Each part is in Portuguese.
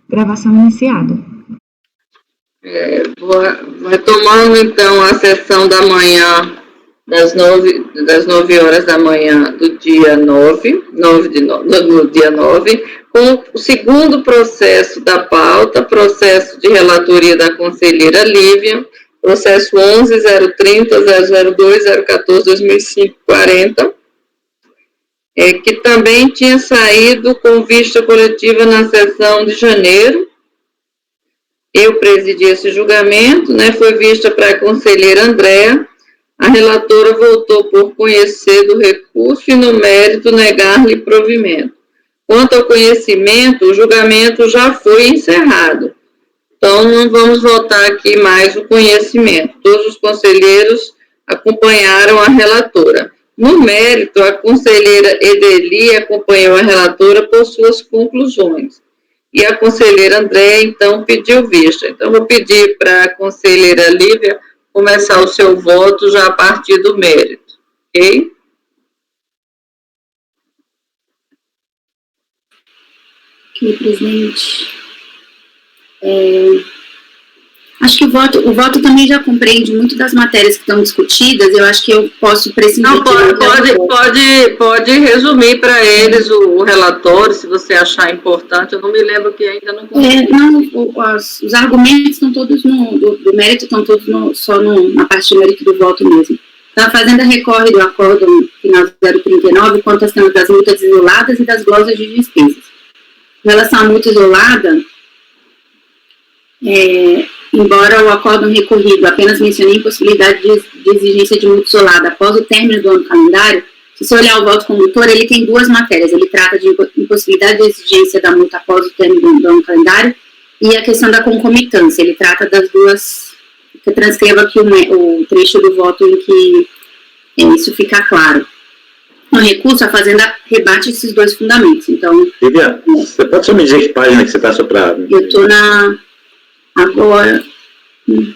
Gravação iniciada. Retomando, então, a sessão da manhã, das 9 horas da manhã do dia 9, do dia 9, com o segundo processo da pauta, processo de relatoria da conselheira Lívia, processo 11.030.002.014.2005.40, que também tinha saído com vista coletiva na sessão de janeiro. Eu presidi esse julgamento, foi vista para a conselheira Andréa. A relatora voltou por conhecer do recurso e, no mérito, negar-lhe provimento. Quanto ao conhecimento, o julgamento já foi encerrado. Então, não vamos votar aqui mais o conhecimento. Todos os conselheiros acompanharam a relatora. No mérito, a conselheira Edeli acompanhou a relatora por suas conclusões. E a conselheira Andréa, então, pediu vista. Então, vou pedir para a conselheira Lívia começar o seu voto já a partir do mérito. Ok? Ok, presidente. Acho que o voto também já compreende muito das matérias que estão discutidas. Eu acho que eu posso prescindir. Não, pode resumir para eles o relatório, se você achar importante. Eu não me lembro que ainda não consegui. Os argumentos estão todos do mérito, estão todos só na parte de mérito do voto mesmo. Então, a Fazenda recorre do acórdão final 039 quanto às temas das multas isoladas e das glosas de despesas. Em relação à multa isolada, embora o acórdão recorrido apenas mencione a impossibilidade de exigência de multa isolada após o término do ano calendário, se você olhar o voto condutor, ele tem duas matérias. Ele trata de impossibilidade de exigência da multa após o término do ano calendário e a questão da concomitância. Ele trata das duas. Eu transcrevo aqui o trecho do voto em que isso fica claro. No recurso, a Fazenda rebate esses dois fundamentos. Então, Lívia, você pode só me dizer que página que você está só para... Eu estou agora, eu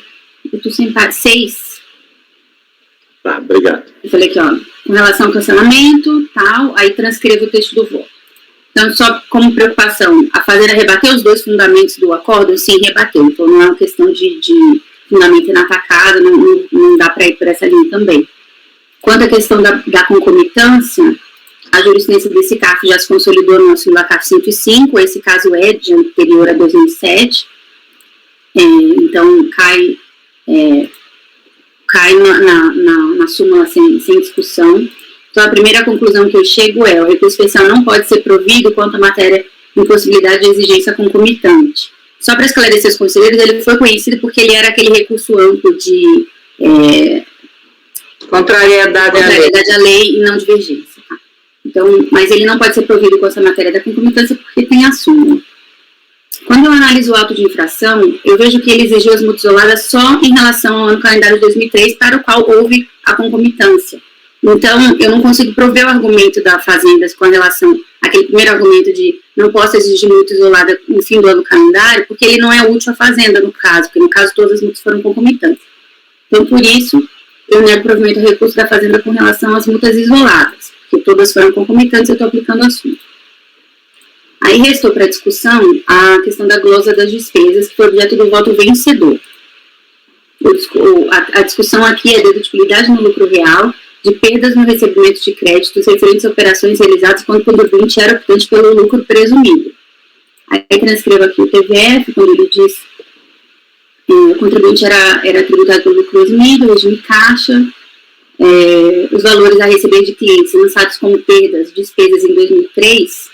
estou sem 6. Tá, obrigado. Eu falei aqui, com relação ao cancelamento, tal, aí transcrevo o texto do voto. Então, só como preocupação, a Fazenda rebateu os dois fundamentos do acordo? Sim, rebateu. Então, não é uma questão de fundamento inatacado, não dá para ir por essa linha também. Quanto à questão da concomitância, a jurisprudência desse CAF já se consolidou no auxílio da CAF 105, esse caso é de anterior a 2007, então cai na súmula sem discussão. Então, a primeira conclusão que eu chego é: o recurso especial não pode ser provido quanto à matéria de impossibilidade de exigência concomitante. Só para esclarecer os conselheiros, ele foi conhecido porque ele era aquele recurso amplo de contrariedade à lei e não divergência. Tá? Então, mas ele não pode ser provido com essa matéria da concomitância porque tem a súmula. Quando eu analiso o auto de infração, eu vejo que ele exigiu as multas isoladas só em relação ao ano calendário de 2003, para o qual houve a concomitância. Então, eu não consigo prover o argumento da Fazenda com relação àquele primeiro argumento de não posso exigir multa isolada no fim do ano calendário, porque ele não é útil à Fazenda, no caso, porque no caso todas as multas foram concomitantes. Então, por isso, eu nego provimento do recurso da Fazenda com relação às multas isoladas, porque todas foram concomitantes, eu estou aplicando o assunto. Aí restou para discussão a questão da glosa das despesas, que foi objeto do voto vencedor. A discussão aqui é dedutibilidade no lucro real, de perdas no recebimento de créditos referentes a operações realizadas quando o contribuinte era optante pelo lucro presumido. Aí transcrevo aqui o TVF, quando ele diz o contribuinte era tributado pelo lucro presumido, regime caixa, os valores a receber de clientes lançados como perdas, despesas em 2003,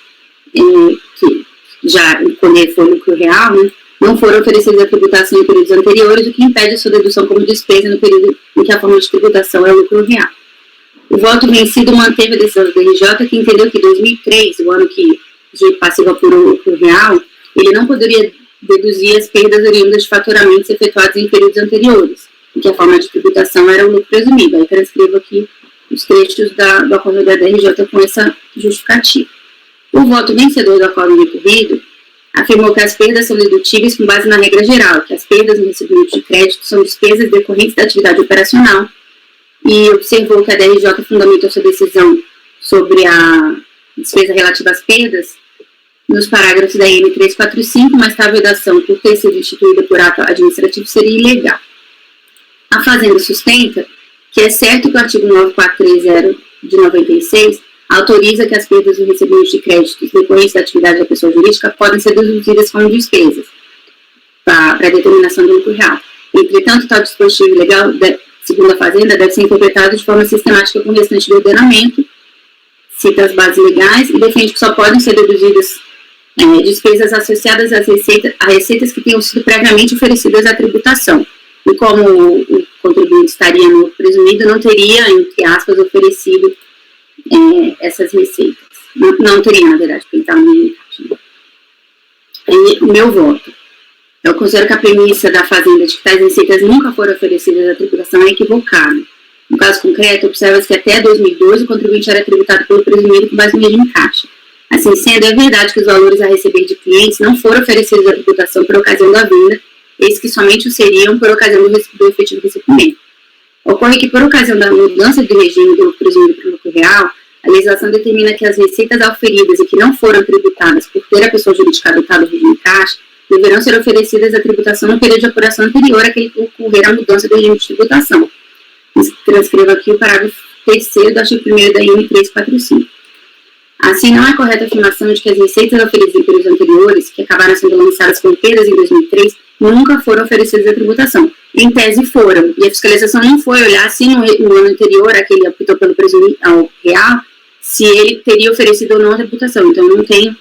que já quando foi lucro real, não foram oferecidos à tributação em períodos anteriores, o que impede a sua dedução como despesa no período em que a forma de tributação é o lucro real. O voto vencido manteve a decisão do DRJ, que entendeu que 2003, o ano que passiva por lucro real, ele não poderia deduzir as perdas oriundas de faturamentos efetuados em períodos anteriores, em que a forma de tributação era o lucro presumido. Aí transcrevo aqui os trechos do acordo da DRJ com essa justificativa. O voto vencedor do acordo recorrido afirmou que as perdas são dedutíveis com base na regra geral, que as perdas no recebimento de crédito são despesas decorrentes da atividade operacional, e observou que a DRJ fundamentou sua decisão sobre a despesa relativa às perdas nos parágrafos da IN 345, mas tal vedação, por ter sido instituída por ato administrativo, seria ilegal. A Fazenda sustenta que é certo que o artigo 9430 de 96 autoriza que as perdas do recebimento de créditos decorrentes da atividade da pessoa jurídica podem ser deduzidas como despesas para a determinação do lucro real. Entretanto, tal dispositivo legal, segundo a Fazenda, deve ser interpretado de forma sistemática com o restante do ordenamento, cita as bases legais e defende que só podem ser deduzidas despesas associadas às receitas que tenham sido previamente oferecidas à tributação. E como o contribuinte estaria no presumido, não teria, entre aspas, oferecido essas receitas. Não teria, na verdade, porque ele estava no limite. E o meu voto. Eu considero que a premissa da Fazenda de que tais receitas nunca foram oferecidas à tributação é equivocada. No caso concreto, observa-se que até 2012 o contribuinte era tributado pelo presumido com base no regime caixa. Assim sendo, é verdade que os valores a receber de clientes não foram oferecidos à tributação por ocasião da venda, eis que somente o seriam por ocasião do efetivo recebimento. Ocorre que, por ocasião da mudança de regime do presumido para o lucro real, a legislação determina que as receitas auferidas e que não foram tributadas por ter a pessoa jurídica adotado o regime caixa deverão ser oferecidas à tributação no período de apuração anterior àquele que ocorrer a mudança do regime de tributação. Transcrevo aqui o parágrafo 3º do artigo 1º da IN 345. Assim, não é correta a afirmação de que as receitas oferidas em períodos anteriores, que acabaram sendo lançadas com perdas em 2003, nunca foram oferecidas à tributação. Em tese foram, e a fiscalização não foi olhar se no ano anterior, aquele optou pelo presumido ao real, se ele teria oferecido ou não a tributação. Então, não tem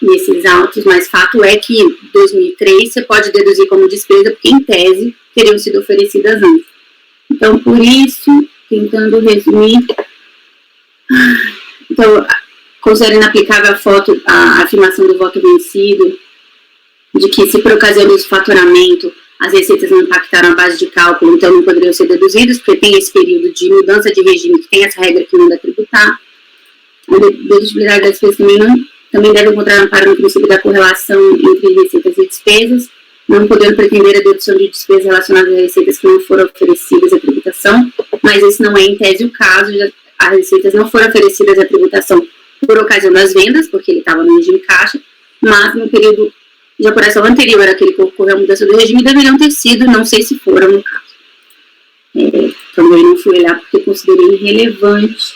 nesses autos, mas fato é que 2003 você pode deduzir como despesa, porque em tese teriam sido oferecidas antes. Então, por isso, tentando resumir, então, considero inaplicável a afirmação do voto vencido, de que se por ocasião do faturamento as receitas não impactaram a base de cálculo, então não poderiam ser deduzidas, porque tem esse período de mudança de regime, que tem essa regra que não dá tributar. A deduzibilidade das despesas também deve encontrar amparo no princípio da correlação entre receitas e despesas, não podendo pretender a dedução de despesas relacionadas a receitas que não foram oferecidas à tributação, mas esse não é em tese o caso, as receitas não foram oferecidas à tributação por ocasião das vendas, porque ele estava no regime caixa, mas no período de apuração anterior àquele que ocorreu a mudança do regime, deveriam ter sido, não sei se foram no caso. Também não fui olhar porque considerei irrelevante.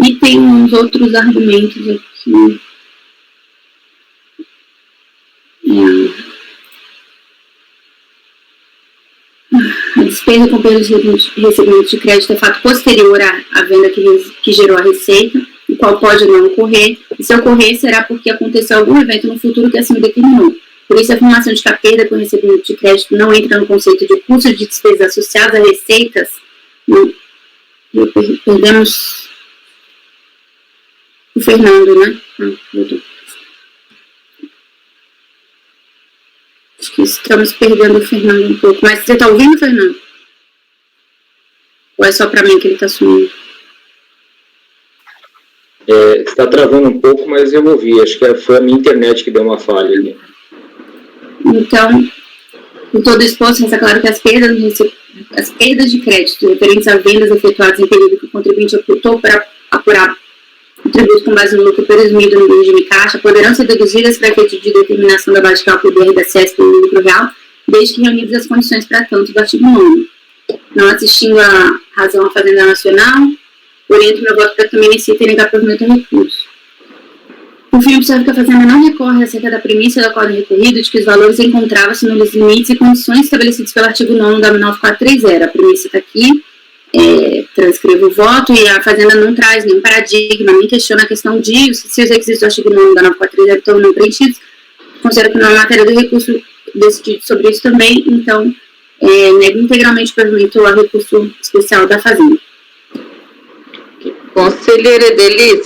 E tem uns outros argumentos aqui. A despesa com perda de recebimento de crédito é fato posterior à venda que gerou a receita, o qual pode não ocorrer, e se ocorrer será porque aconteceu algum evento no futuro que assim o determinou. Por isso, a afirmação de que a perda com recebimento de crédito não entra no conceito de custo de despesas associadas a receitas, perdemos o Fernando, né? Acho que estamos perdendo o Fernando um pouco. Mas você está ouvindo, Fernando? Ou é só para mim que ele está sumindo? Está travando um pouco, mas eu ouvi. Acho que foi a minha internet que deu uma falha ali. Então, por todo exposto, resta claro que as perdas de crédito referentes a vendas efetuadas em período que o contribuinte optou para apurar o tributo com base no lucro presumido no regime caixa poderão ser deduzidas para efeito de determinação da base de cálculo do RDSS pelo lucro real, desde que reunidas as condições para tanto do artigo 9. Não assistindo à razão à Fazenda Nacional, oriento meu voto para que também necessite negar provimento ao recurso. Por fim, observo que a Fazenda não recorre acerca da premissa do acordo recorrido de que os valores encontravam-se nos limites e condições estabelecidos pelo artigo 9 da 9430. A premissa está aqui, transcrevo o voto, e a Fazenda não traz nenhum paradigma, nem questiona a questão de se os requisitos do artigo 9 da 9430 estão não preenchidos. Considero que não é matéria do recurso decidido sobre isso também, então nego integralmente o provimento ao recurso especial da Fazenda. Conselheira Edeli,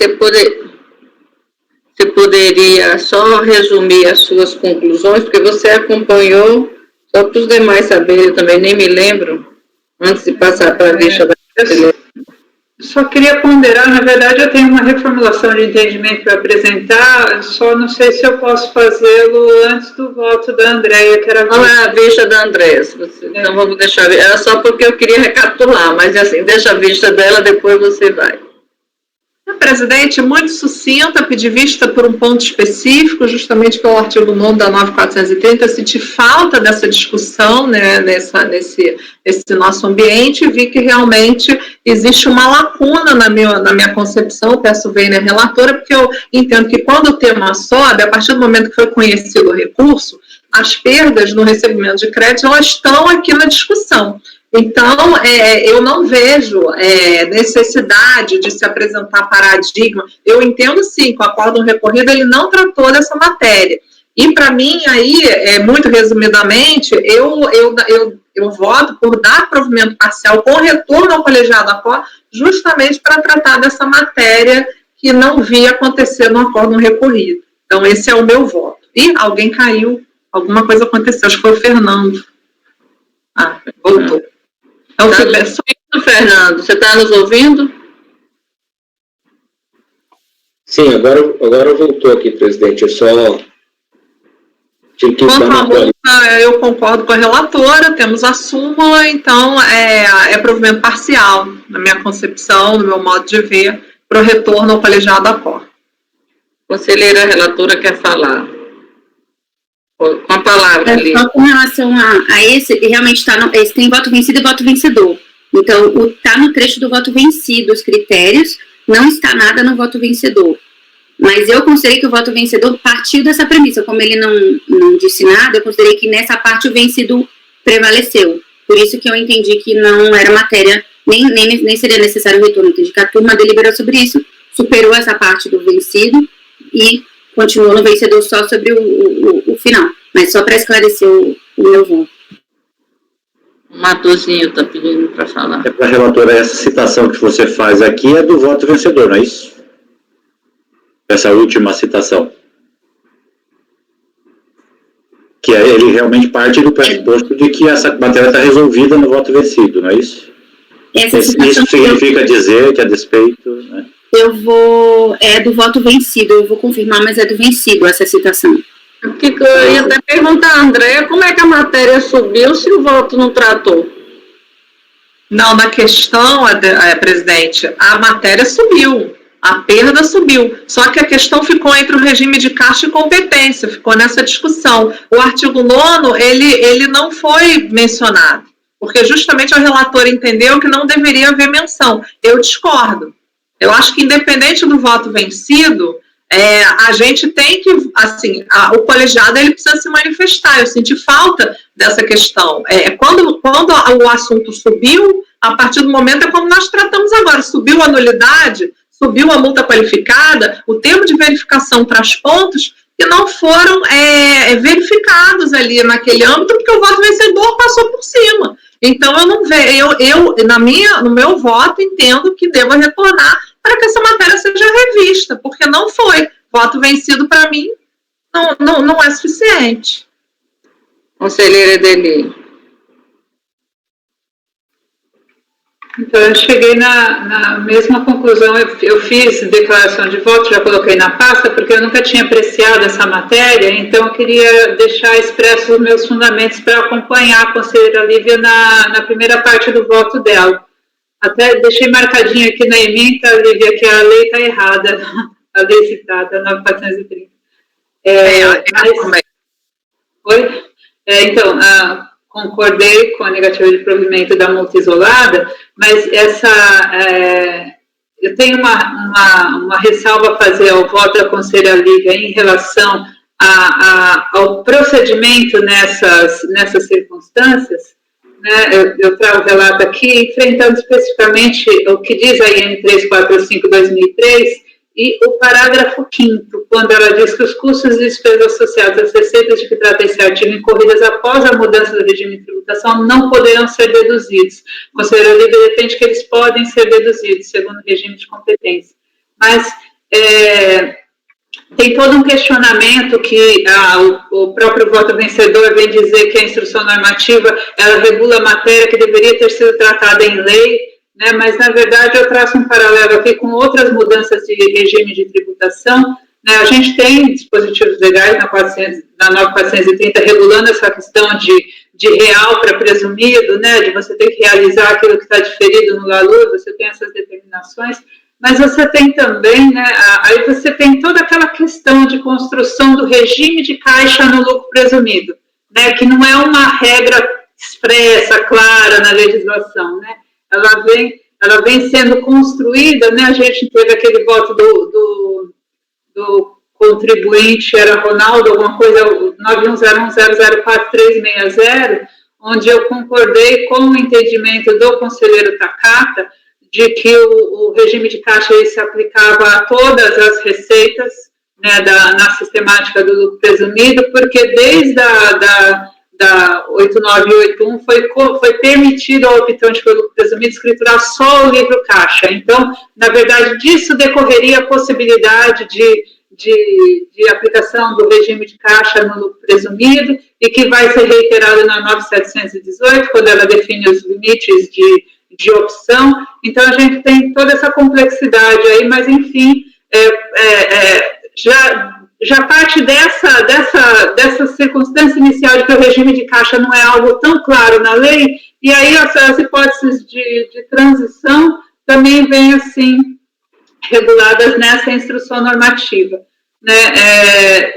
você poderia só resumir as suas conclusões, porque você acompanhou, só para os demais saberem, eu também nem me lembro, antes de passar para a vista da conselheira. Só queria ponderar, na verdade eu tenho uma reformulação de entendimento para apresentar, só não sei se eu posso fazê-lo antes do voto da Andréia, que era... Não é a vista da Andréia, então vamos deixar, era só porque eu queria recapitular, mas assim, deixa a vista dela, depois você vai. Presidente, muito sucinta, pedir vista por um ponto específico, justamente pelo artigo 9º da 9.430, senti falta dessa discussão, né, nesse nosso ambiente, e vi que realmente existe uma lacuna na minha concepção, peço venha a relatora, porque eu entendo que quando o tema sobe, a partir do momento que foi conhecido o recurso, as perdas no recebimento de crédito, elas estão aqui na discussão. Então, eu não vejo necessidade de se apresentar paradigma. Eu entendo, sim, que o acórdão recorrido ele não tratou dessa matéria. E, para mim, aí, muito resumidamente, eu voto por dar provimento parcial com retorno ao colegiado acórdão, justamente para tratar dessa matéria que não vi acontecer no acórdão recorrido. Então, esse é o meu voto. E alguém caiu, alguma coisa aconteceu, acho que foi o Fernando. Ah, voltou. Então, Fernando, você está nos ouvindo? Sim, agora voltou aqui, presidente. Eu só tinha que dar uma multa, eu concordo com a relatora, temos a súmula, então é provimento parcial, na minha concepção, no meu modo de ver, para o retorno ao colegiado acórdão. Conselheira relatora quer falar. Com a palavra ali. Só com relação a esse, realmente esse tem voto vencido e voto vencedor. Então, está no trecho do voto vencido os critérios, não está nada no voto vencedor. Mas eu considerei que o voto vencedor partiu dessa premissa. Como ele não disse nada, eu considerei que nessa parte o vencido prevaleceu. Por isso que eu entendi que não era matéria, nem seria necessário o retorno. Entendi que a turma deliberou sobre isso, superou essa parte do vencido e continuou no vencedor só sobre o final. Mas só para esclarecer o meu voto. O Matosinho está pedindo para falar. Para a relatora, essa citação que você faz aqui é do voto vencedor, não é isso? Essa última citação. Que ele realmente parte do pressuposto de que essa matéria está resolvida no voto vencido, não é isso? Isso significa dizer que a despeito... Né? É do voto vencido, eu vou confirmar, mas é do vencido essa citação. Porque eu ia até perguntar a Andréia como é que a matéria subiu se o voto não tratou? Não, na questão, presidente, a matéria subiu, a perda subiu, só que a questão ficou entre o regime de caixa e competência, ficou nessa discussão. O artigo 9º, ele não foi mencionado, porque justamente o relator entendeu que não deveria haver menção. Eu discordo. Eu acho que, independente do voto vencido, a gente tem que, assim, o colegiado ele precisa se manifestar. Eu senti falta dessa questão. Quando o assunto subiu, a partir do momento é como nós tratamos agora. Subiu a nulidade, subiu a multa qualificada, o termo de verificação traz pontos que não foram verificados ali naquele âmbito, porque o voto vencedor passou por cima. Então, eu não vejo, no meu voto, entendo que devo retornar para que essa matéria seja revista, porque não foi. Voto vencido, para mim, não é suficiente. Conselheira Edeli. Então, eu cheguei na mesma conclusão, eu fiz declaração de voto, já coloquei na pasta, porque eu nunca tinha apreciado essa matéria, então eu queria deixar expressos os meus fundamentos para acompanhar a conselheira Lívia na primeira parte do voto dela. Até deixei marcadinho aqui na ementa, Lívia, que a lei está errada, a lei citada, 9.430. Oi? Então, concordei com a negativa de provimento da multa isolada, mas eu tenho uma ressalva a fazer ao voto da conselheira Lívia em relação ao procedimento nessas circunstâncias. Né? Eu trago o relato aqui, enfrentando especificamente o que diz a IN 345/2003, e o parágrafo 5º, quando ela diz que os custos e despesas associados às receitas de que trata esse artigo incorridas após a mudança do regime de tributação não poderão ser deduzidos. O conselheiro Lívia defende que eles podem ser deduzidos, segundo o regime de competência. Mas tem todo um questionamento que o próprio voto vencedor vem dizer que a instrução normativa ela regula a matéria que deveria ter sido tratada em lei, né, mas, na verdade, eu traço um paralelo aqui com outras mudanças de regime de tributação. Né, a gente tem dispositivos legais na 9.430 regulando essa questão de real para presumido, né, de você ter que realizar aquilo que está diferido no LALUR, você tem essas determinações, mas você tem também, né, aí você tem toda aquela questão de construção do regime de caixa no lucro presumido, né, que não é uma regra expressa, clara na legislação, né, ela vem sendo construída, né, a gente teve aquele voto do contribuinte, era Ronaldo, alguma coisa, 9101004360, onde eu concordei com o entendimento do conselheiro Takata, de que o regime de caixa se aplicava a todas as receitas, né, na sistemática do lucro presumido, porque desde da 8981 foi permitido ao optante pelo lucro presumido escriturar só o livro caixa. Então, na verdade, disso decorreria a possibilidade de aplicação do regime de caixa no lucro presumido, e que vai ser reiterado na 9718, quando ela define os limites de opção. Então, a gente tem toda essa complexidade aí, mas, enfim, já parte dessa circunstância inicial de que o regime de caixa não é algo tão claro na lei, e aí as hipóteses de transição também vêm, assim, reguladas nessa instrução normativa, né?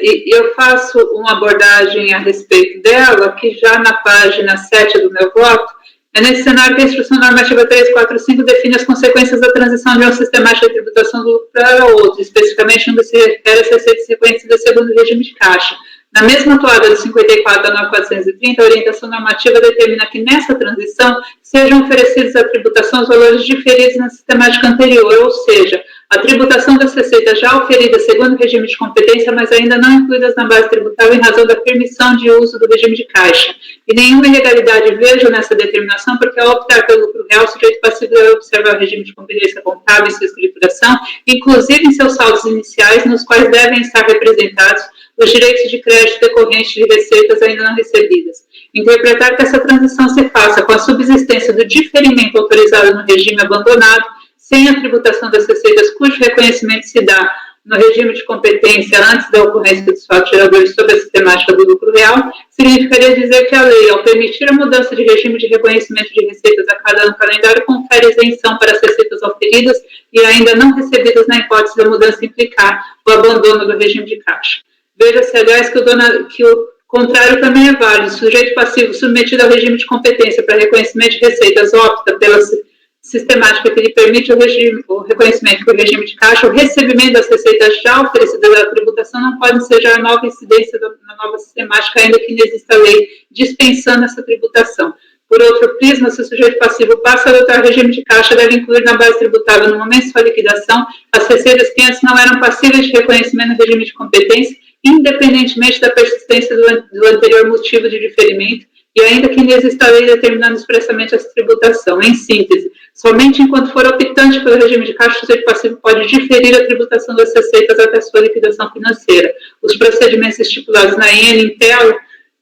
E eu faço uma abordagem a respeito dela, que já na página 7 do meu voto, é nesse cenário que a instrução normativa 345 define as consequências da transição de uma sistemática de tributação do lucro para outra, especificamente no que se refere às receitas reconhecidas segundo o regime de caixa. Na mesma atuada de 54 a 9430, a orientação normativa determina que nessa transição sejam oferecidos à tributação os valores diferidos na sistemática anterior, ou seja, a tributação das receitas já oferidas segundo o regime de competência, mas ainda não incluídas na base tributável em razão da permissão de uso do regime de caixa. E nenhuma ilegalidade vejo nessa determinação, porque ao optar pelo lucro real, o sujeito passivo deve observar o regime de competência contábil e sua escrituração, inclusive em seus saldos iniciais, nos quais devem estar representados os direitos de crédito decorrentes de receitas ainda não recebidas. Interpretar que essa transição se faça com a subsistência do diferimento autorizado no regime abandonado, sem a tributação das receitas cujo reconhecimento se dá no regime de competência antes da ocorrência dos fatos geradores sobre a sistemática do lucro real, significaria dizer que a lei, ao permitir a mudança de regime de reconhecimento de receitas a cada ano calendário, confere isenção para as receitas oferidas e ainda não recebidas na hipótese da mudança implicar o abandono do regime de caixa. Veja-se, aliás, que o contrário também é válido. O sujeito passivo submetido ao regime de competência para reconhecimento de receitas opta pela sistemática que lhe permite o reconhecimento do regime de caixa, o recebimento das receitas já oferecidas à tributação não pode ser já a nova incidência na nova sistemática, ainda que não exista lei dispensando essa tributação. Por outro prisma, se o sujeito passivo passa a adotar o regime de caixa, deve incluir na base tributável, no momento de sua liquidação, as receitas que antes não eram passíveis de reconhecimento no regime de competência, independentemente da persistência do anterior motivo de diferimento, e ainda que não exista lei determinando expressamente essa tributação. Em síntese, somente enquanto for optante pelo regime de caixa, o sujeito passivo pode diferir a tributação das receitas até sua liquidação financeira. Os procedimentos estipulados na IN em tela,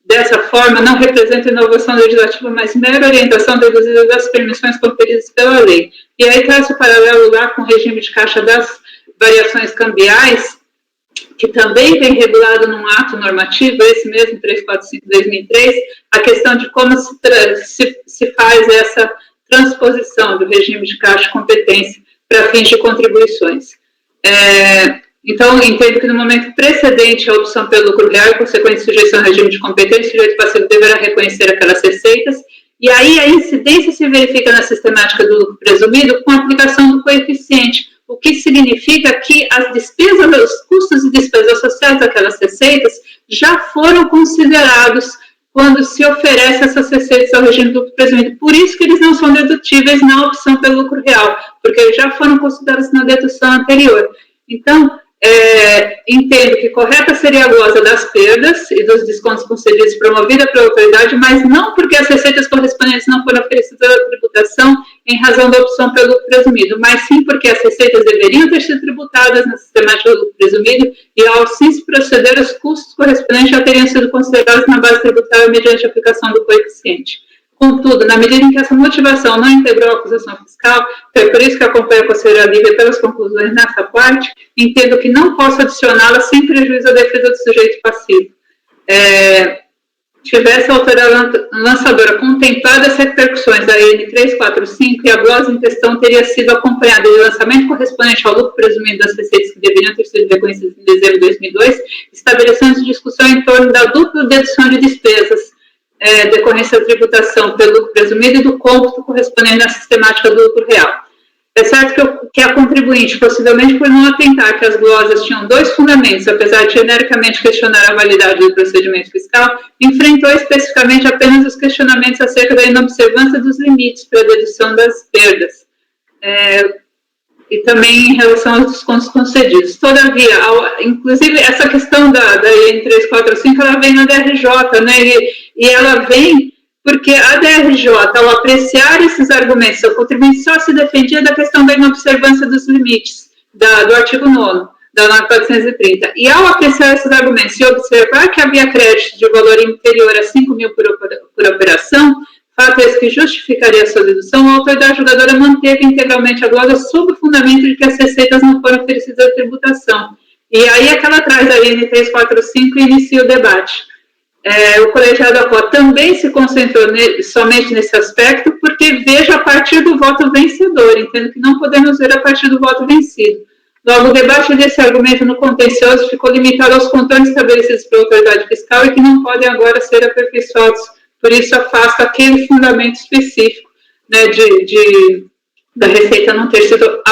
dessa forma, não representam inovação legislativa, mas mera orientação deduzida das permissões conferidas pela lei. E aí traz o paralelo lá com o regime de caixa das variações cambiais, que também vem regulado num ato normativo, esse mesmo 345/2003, a questão de como se faz essa transposição do regime de caixa competência para fins de contribuições. Então, entendo que no momento precedente à opção pelo lucro real e consequente sujeição ao regime de competência, o sujeito passivo deverá reconhecer aquelas receitas, e aí a incidência se verifica na sistemática do lucro presumido com a aplicação do coeficiente, o que significa que as despesas, os custos e despesas associados àquelas receitas já foram considerados quando se oferece essas receitas ao regime do lucro presumido. Por isso que eles não são dedutíveis na opção pelo lucro real, porque eles já foram considerados na dedução anterior. Então, entendo que correta seria a glosa das perdas e dos descontos concedidos promovida pela autoridade, mas não porque as receitas correspondentes não foram oferecidas à tributação em razão da opção pelo lucro presumido, mas sim porque as receitas deveriam ter sido tributadas na sistemática do lucro presumido e, ao sim se proceder, os custos correspondentes já teriam sido considerados na base tributável mediante a aplicação do coeficiente. Contudo, na medida em que essa motivação não integrou a acusação fiscal, é por isso que acompanho a conselheira Lívia pelas conclusões nessa parte, entendo que não posso adicioná-la sem prejuízo à defesa do sujeito passivo. tivesse a autoridade lançadora contemplado as repercussões da EN 345 e a glosa em questão teria sido acompanhada de lançamento correspondente ao lucro presumido das receitas que deveriam ter sido reconhecidas em dezembro de 2002, estabelecendo discussão em torno da dupla dedução de despesas decorrência da tributação pelo lucro presumido e do cômputo correspondente à sistemática do lucro real. É certo que a contribuinte, possivelmente por não atentar que as glosas tinham dois fundamentos, apesar de genericamente questionar a validade do procedimento fiscal, enfrentou especificamente apenas os questionamentos acerca da inobservância dos limites para a dedução das perdas, e também em relação aos descontos concedidos. Todavia, inclusive, essa questão da IN 345, ela vem na DRJ, né, e ela vem porque a DRJ, ao apreciar esses argumentos, o contribuinte só se defendia da questão da inobservância dos limites do artigo 9º, da norma 430. E ao apreciar esses argumentos e observar que havia crédito de valor inferior a 5 mil por operação, fato esse que justificaria a sua dedução, a autoridade julgadora manteve integralmente a glosa sob o fundamento de que as receitas não foram oferecidas à tributação. E aí é que ela traz a IN 345 e inicia o debate. O colegiado ACO também se concentrou somente nesse aspecto, porque vejo a partir do voto vencedor, entendo que não podemos ver a partir do voto vencido. Logo, o debate desse argumento no contencioso ficou limitado aos contornos estabelecidos pela autoridade fiscal e que não podem agora ser aperfeiçoados, por isso afasta aquele fundamento específico, né, da receita não ter sido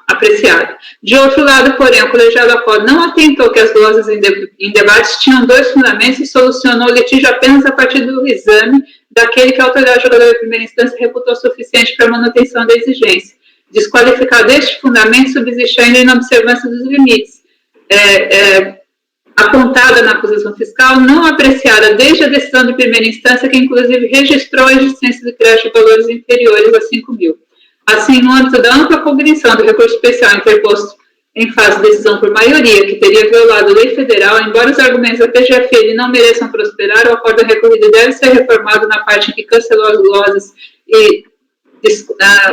apreciada. De outro lado, porém, o colegiado ACO não atentou que as glosas em debates tinham dois fundamentos e solucionou o litígio apenas a partir do exame daquele que a autoridade julgadora de primeira instância reputou suficiente para a manutenção da exigência. Desqualificado este fundamento, subsiste ainda a inobservância dos limites, apontada na acusação fiscal, não apreciada desde a decisão de primeira instância, que inclusive registrou a existência de crédito de valores inferiores a 5 mil. Assim, no âmbito da ampla cognição do recurso especial interposto em fase de decisão por maioria, que teria violado a lei federal, embora os argumentos da PGFN não mereçam prosperar, o acordo recorrido deve ser reformado na parte que cancelou as glosas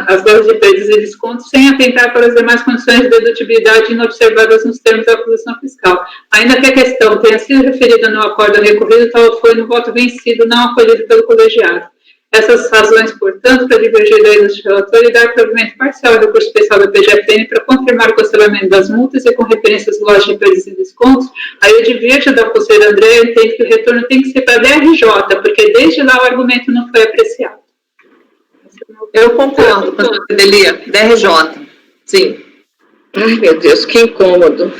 as glosas de perdas e descontos, sem atentar para as demais condições de dedutibilidade inobservadas nos termos da acusação fiscal. Ainda que a questão tenha sido referida no acordo recorrido, tal foi no voto vencido, não acolhido pelo colegiado. Essas razões, portanto, para divergir da índice relator e dar provimento parcial ao recurso especial da PGFN para confirmar o cancelamento das multas e com referência às glosas de perdas e descontos, aí eu divirjo da conselheira André, eu entendo que o retorno tem que ser para a DRJ, porque desde lá o argumento não foi apreciado. Eu concordo com a Delia, DRJ, sim. Ai, meu Deus, que incômodo.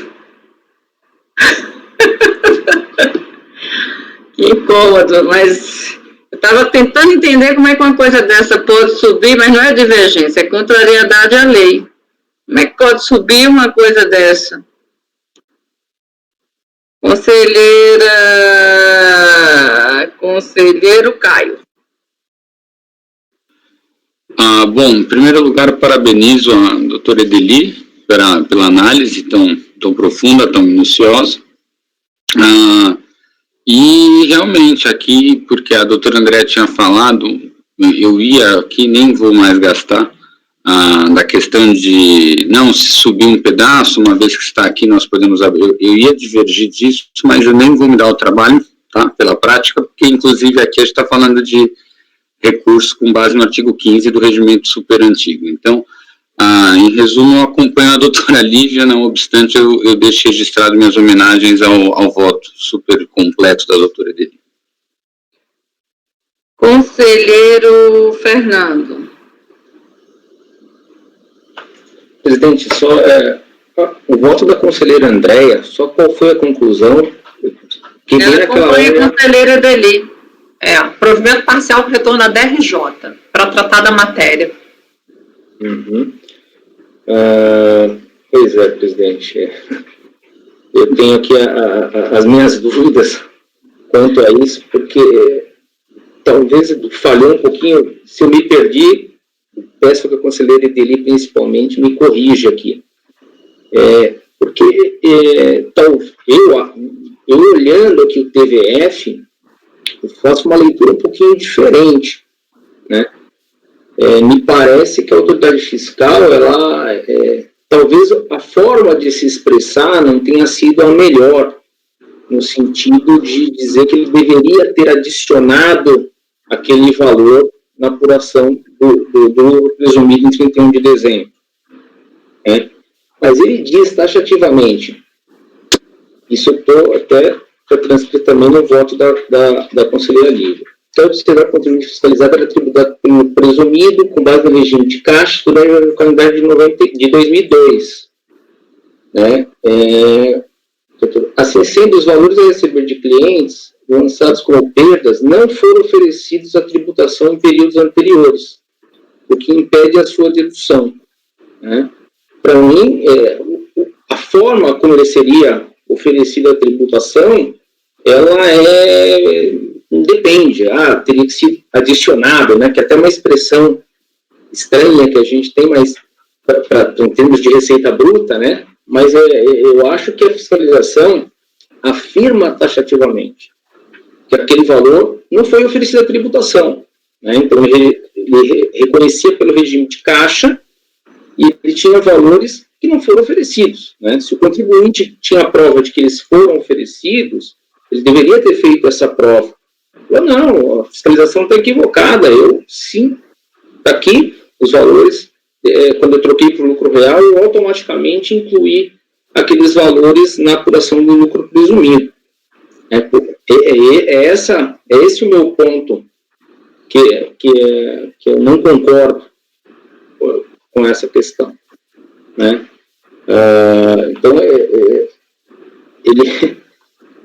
Que incômodo, mas eu estava tentando entender como é que uma coisa dessa pode subir, mas não é divergência, é contrariedade à lei. Como é que pode subir uma coisa dessa? Conselheiro Caio. Bom, em primeiro lugar, parabenizo a doutora Edeli pela análise tão profunda, tão minuciosa. E realmente aqui, porque a doutora André tinha falado, eu ia aqui, nem vou mais gastar, da questão de não se subir um pedaço, uma vez que está aqui nós podemos abrir. Eu ia divergir disso, mas eu nem vou me dar o trabalho, tá, pela prática, porque inclusive aqui a gente está falando de recurso com base no artigo 15 do regimento super antigo. Então, em resumo, eu acompanho a doutora Lívia, não obstante eu deixo registrado minhas homenagens ao voto super completo da doutora Edeli. Conselheiro Fernando. Presidente, só o voto da conselheira Andréia, só qual foi a conclusão? Ela acompanha a conselheira Edeli. Provimento parcial com retorno à DRJ, para tratar da matéria. Uhum. Pois é, presidente. Eu tenho aqui as minhas dúvidas quanto a isso, porque talvez falhou um pouquinho, se eu me perdi, peço que a conselheira Edeli principalmente me corrija aqui. Porque eu olhando aqui o TVF, eu faço uma leitura um pouquinho diferente, né? Me parece que a autoridade fiscal, talvez a forma de se expressar não tenha sido a melhor, no sentido de dizer que ele deveria ter adicionado aquele valor na apuração do presumido em 31 de dezembro. Mas ele diz taxativamente, isso eu estou até transcrito também no voto da Conselheira Lívia. Todo será contribuinte fiscalizado era tributado pelo presumido com base no regime de caixa durante o calendário de 2002. Né? Assim sendo, os valores a receber de clientes lançados como perdas não foram oferecidos à tributação em períodos anteriores, o que impede a sua dedução. Né? Para mim, a forma como ele seria oferecido à tributação, ela depende, teria que ser adicionado, né, que é até uma expressão estranha que a gente tem, mas em termos de receita bruta, né, mas eu acho que a fiscalização afirma taxativamente que aquele valor não foi oferecido à tributação. Né, então, ele reconhecia pelo regime de caixa e ele tinha valores que não foram oferecidos. Né? Se o contribuinte tinha a prova de que eles foram oferecidos, ele deveria ter feito essa prova. Eu não, a fiscalização está equivocada. Eu, sim, está aqui os valores, quando eu troquei para o lucro real, eu automaticamente incluí aqueles valores na apuração do lucro presumido. Esse o meu ponto, que eu não concordo com essa questão. Né? Então,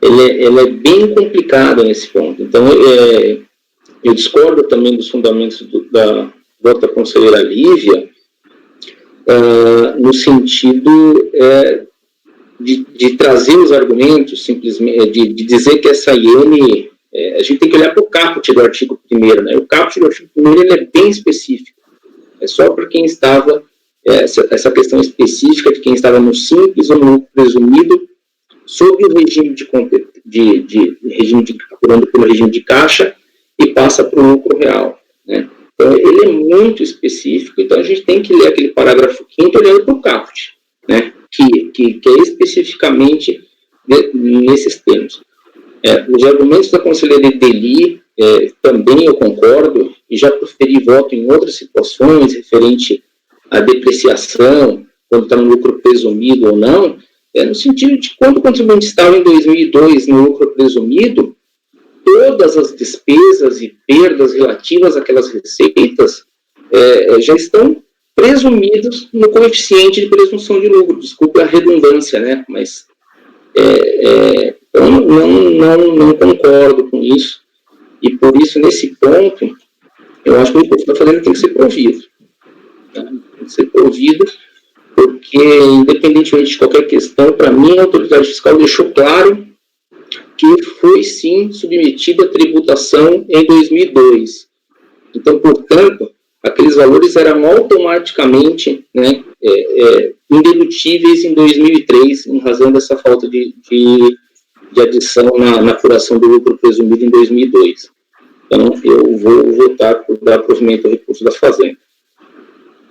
ele é bem complicado nesse ponto. Então, eu discordo também dos fundamentos da voto da conselheira Lívia, no sentido de trazer os argumentos, simplesmente, de dizer que essa IN, a gente tem que olhar para o caput do artigo 1º, né? O caput do artigo 1º ele é bem específico, é só para quem estava, essa questão específica de quem estava no simples ou no presumido, sob o regime apurando pelo regime de caixa e passa para o lucro real. Né? Então, ele é muito específico, então a gente tem que ler aquele parágrafo 5º olhando para o caput, né? que é especificamente nesses termos. Os argumentos da conselheira Edeli, também eu concordo, e já proferi voto em outras situações referente à depreciação, quando está no lucro presumido ou não, no sentido de quando o contribuinte estava em 2002 no lucro presumido, todas as despesas e perdas relativas àquelas receitas já estão presumidos no coeficiente de presunção de lucro. Desculpe a redundância, né? Mas eu não concordo com isso. E por isso, nesse ponto, eu acho que o imposto da fazenda tem que ser provido. Né? Tem que ser provido, porque, independentemente de qualquer questão, para mim, a autoridade fiscal deixou claro que foi, sim, submetido à tributação em 2002. Então, portanto, aqueles valores eram automaticamente, né, indedutíveis em 2003, em razão dessa falta de adição na apuração do lucro presumido em 2002. Então, eu vou votar por dar provimento ao recurso da Fazenda.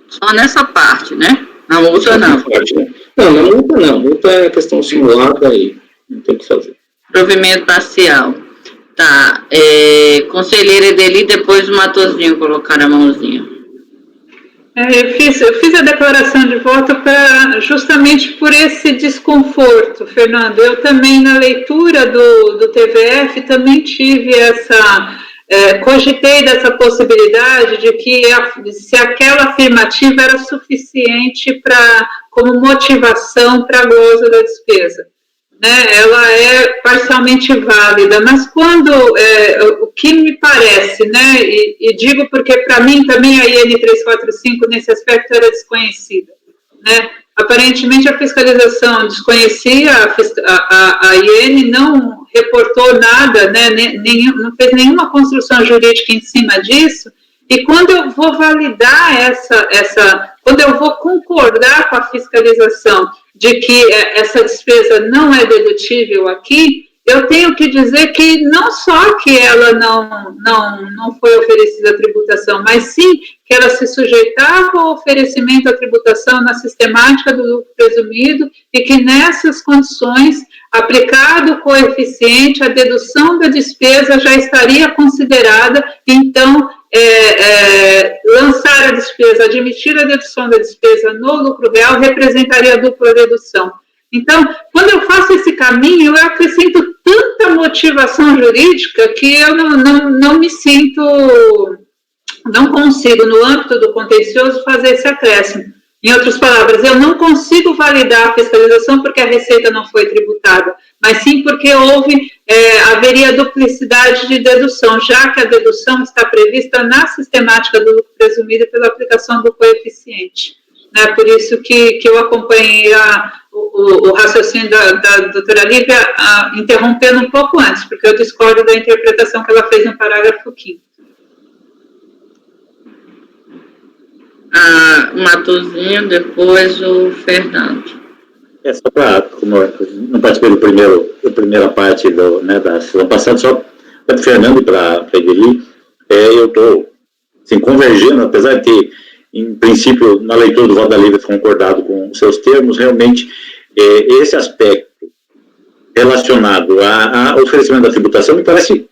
Só nessa parte, né? Na multa, não. Parte, né? Não, na multa, não. Multa é questão simulada e não tem o que fazer. Provimento parcial. Tá. Conselheira Edeli, depois o Matosinho colocar a mãozinha. Eu fiz a declaração de voto justamente por esse desconforto, Fernando. Eu também, na leitura do TVF, também tive cogitei dessa possibilidade de que se aquela afirmativa era suficiente como motivação para a glosa da despesa. Né, ela é parcialmente válida, mas quando, o que me parece, né, e digo porque para mim também a IN 345 nesse aspecto era desconhecida, né, aparentemente a fiscalização desconhecia, a IN não reportou nada, né, não fez nenhuma construção jurídica em cima disso, e quando eu vou validar quando eu vou concordar com a fiscalização de que essa despesa não é dedutível aqui, eu tenho que dizer que não só que ela não foi oferecida a tributação, mas sim que ela se sujeitava ao oferecimento à tributação na sistemática do lucro presumido e que nessas condições, aplicado o coeficiente, a dedução da despesa já estaria considerada, então, lançar a despesa, admitir a dedução da despesa no lucro real representaria a dupla dedução. Então, quando eu faço esse caminho, eu acrescento tanta motivação jurídica que eu não me sinto, não consigo, no âmbito do contencioso, fazer esse acréscimo. Em outras palavras, eu não consigo validar a fiscalização porque a receita não foi tributada, mas sim porque haveria duplicidade de dedução, já que a dedução está prevista na sistemática do lucro presumido pela aplicação do coeficiente. Por isso que eu acompanhei o raciocínio da doutora Lívia, interrompendo um pouco antes, porque eu discordo da interpretação que ela fez no parágrafo 5º. Matosinho, depois o Fernando. Só para, como eu não participei da primeira parte da sessão passada, só para o Fernando e para a Edeli, eu estou assim, convergendo, apesar de ter, em princípio, na leitura do voto da Lívia, concordado com os seus termos, realmente, esse aspecto relacionado ao oferecimento da tributação me parece,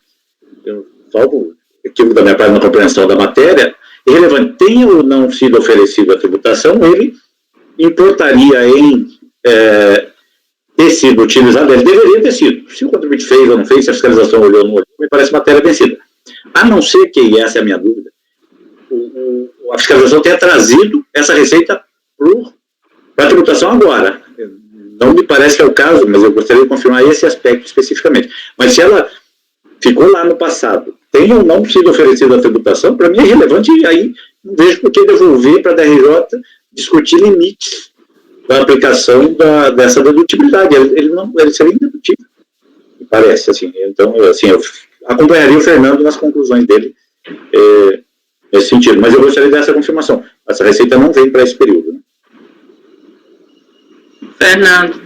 salvo equívoco da minha parte na compreensão da matéria, irrelevante. Tenha ou não sido oferecido a tributação, ele importaria em ter sido utilizado, ele deveria ter sido. Se o contribuinte fez ou não fez, se a fiscalização olhou ou não olhou, me parece matéria vencida. A não ser que, e essa é a minha dúvida, a fiscalização tenha trazido essa receita para a tributação agora. Não me parece que é o caso, mas eu gostaria de confirmar esse aspecto especificamente. Mas se ela ficou lá no passado, tem ou não sido oferecida a tributação, para mim é relevante, e aí não vejo por que devolver para a DRJ discutir limites da aplicação dessa dedutibilidade. Ele seria indedutível, me parece. Assim. Então, assim, eu acompanharia o Fernando nas conclusões dele nesse sentido. Mas eu gostaria dessa confirmação. Essa receita não vem para esse período. Né? Fernando.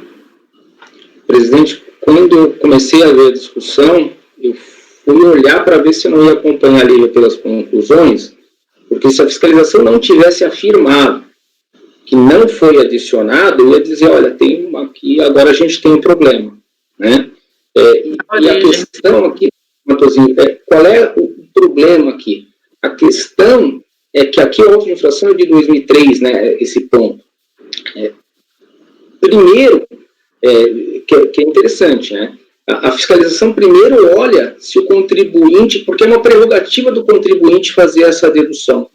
Presidente, quando eu comecei a ver a discussão, eu fui olhar para ver se eu não ia acompanhar a Lívia pelas conclusões, porque se a fiscalização não tivesse afirmado que não foi adicionado, eu ia dizer, olha, tem uma aqui, agora a gente tem um problema. Né? E a questão aqui, Matosinho, qual é o problema aqui? A questão é que aqui a outra infração é de 2003, né, esse ponto. Primeiro, que é interessante, né? A fiscalização primeiro olha se o contribuinte, porque é uma prerrogativa do contribuinte fazer essa dedução.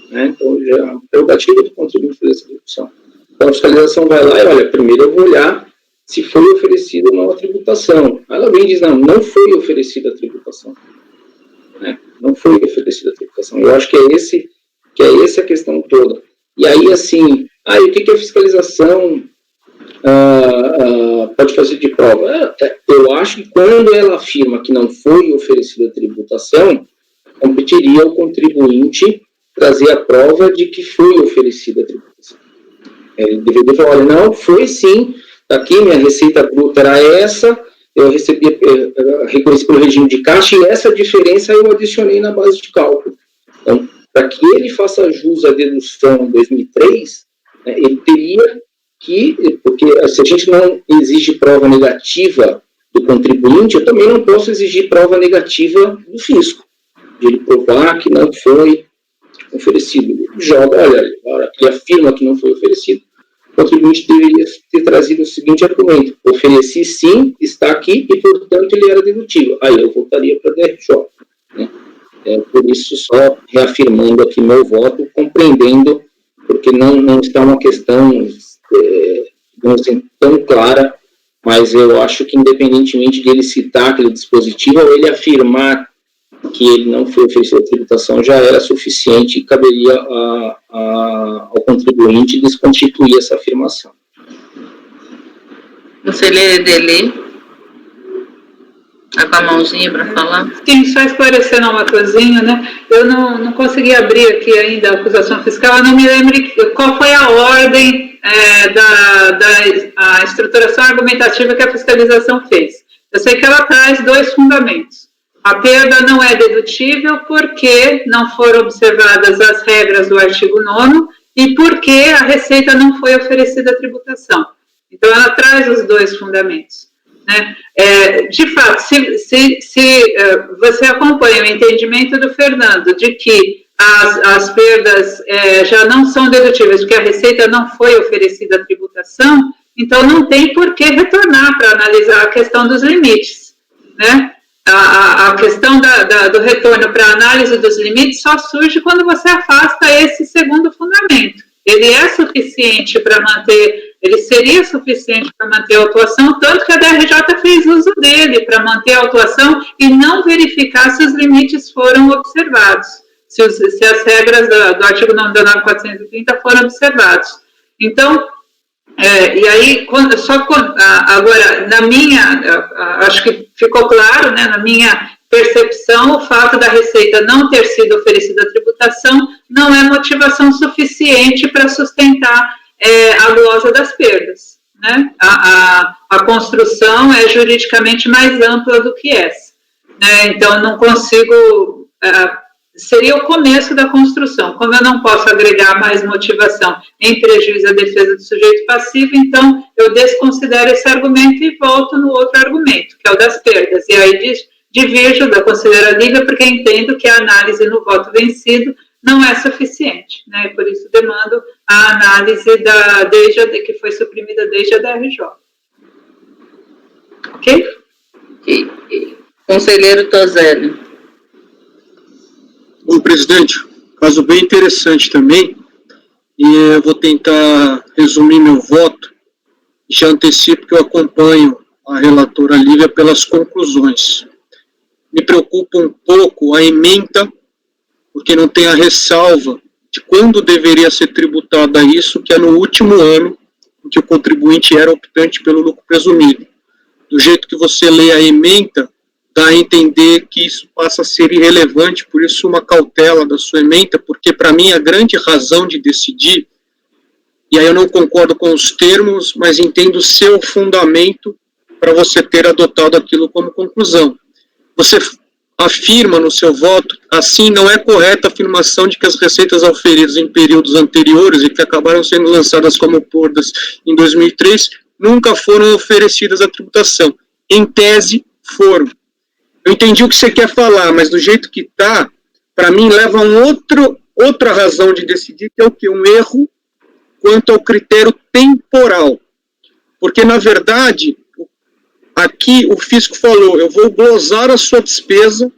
Né? Então, já é uma prerrogativa do contribuinte fazer essa dedução. Então, a fiscalização vai lá e olha, primeiro eu vou olhar se foi oferecida ou não a tributação. Ela vem e diz, não foi oferecida a tributação. Né? Não foi oferecida a tributação. Eu acho que é essa a questão toda. E aí, assim, o que a fiscalização pode fazer de prova? Eu acho que quando ela afirma que não foi oferecida a tributação, competiria ao contribuinte trazer a prova de que foi oferecida a tributação. Ele deveria falar, olha, não, foi sim, aqui minha receita bruta era essa, eu recebi, reconheci pelo regime de caixa, e essa diferença eu adicionei na base de cálculo. Então, para que ele faça jus à dedução em 2003, ele teria que, porque se a gente não exige prova negativa do contribuinte, eu também não posso exigir prova negativa do fisco, de ele provar que não foi oferecido. Ele joga, olha, ele afirma que não foi oferecido, o contribuinte deveria ter trazido o seguinte argumento: ofereci sim, está aqui, e portanto ele era dedutível. Aí eu voltaria para a DRJ. Né? Por isso, só reafirmando aqui meu voto, compreendendo, porque não está uma questão tão clara, mas eu acho que independentemente de ele citar aquele dispositivo, ou ele afirmar que ele não foi oferecido a tributação, já era suficiente e caberia ao contribuinte desconstituir essa afirmação. Conselheiro Edeli, está com a mãozinha para falar? Sim, só esclarecendo uma coisinha, né? Eu não consegui abrir aqui ainda a acusação fiscal, eu não me lembro qual foi a ordem da estruturação argumentativa que a fiscalização fez. Eu sei que ela traz 2 fundamentos. A perda não é dedutível porque não foram observadas as regras do artigo 9º e porque a receita não foi oferecida à tributação. Então, ela traz os 2 fundamentos. Né? De fato, se você acompanha o entendimento do Fernando de que as perdas já não são dedutíveis porque a receita não foi oferecida à tributação, então não tem por que retornar para analisar a questão dos limites. Né? A questão do retorno para análise dos limites só surge quando você afasta esse segundo fundamento. Ele é suficiente para manter, ele seria suficiente para manter a autuação, tanto que a DRJ fez uso dele para manter a autuação e não verificar se os limites foram observados, se as regras do artigo 9.430 foram observados. Então, e aí, agora, na minha, acho que ficou claro, né, na minha percepção, o fato da receita não ter sido oferecida à tributação não é motivação suficiente para sustentar a glosa das perdas. Né? A construção é juridicamente mais ampla do que essa. Né? Então, não consigo... seria o começo da construção. Como eu não posso agregar mais motivação em prejuízo à defesa do sujeito passivo, então eu desconsidero esse argumento e volto no outro argumento, que é o das perdas. E aí divirjo da conselheira Lívia, porque entendo que a análise no voto vencido não é suficiente. Né? Por isso demando a análise que foi suprimida desde a DRJ. Ok? Conselheiro Toselli. Bom, presidente, caso bem interessante também, e eu vou tentar resumir meu voto, já antecipo que eu acompanho a relatora Lívia pelas conclusões. Me preocupa um pouco a ementa, porque não tem a ressalva de quando deveria ser tributada isso, que é no último ano em que o contribuinte era optante pelo lucro presumido. Do jeito que você lê a ementa, dá a entender que isso passa a ser irrelevante, por isso uma cautela da sua ementa, porque para mim a grande razão de decidir, e aí eu não concordo com os termos, mas entendo o seu fundamento para você ter adotado aquilo como conclusão. Você afirma no seu voto, assim não é correta a afirmação de que as receitas auferidas em períodos anteriores e que acabaram sendo lançadas como perdas em 2003, nunca foram oferecidas à tributação. Em tese, foram. Eu entendi o que você quer falar, mas do jeito que está, para mim, leva a outra razão de decidir, que é o quê? Um erro quanto ao critério temporal. Porque, na verdade, aqui o fisco falou, eu vou glosar a sua despesa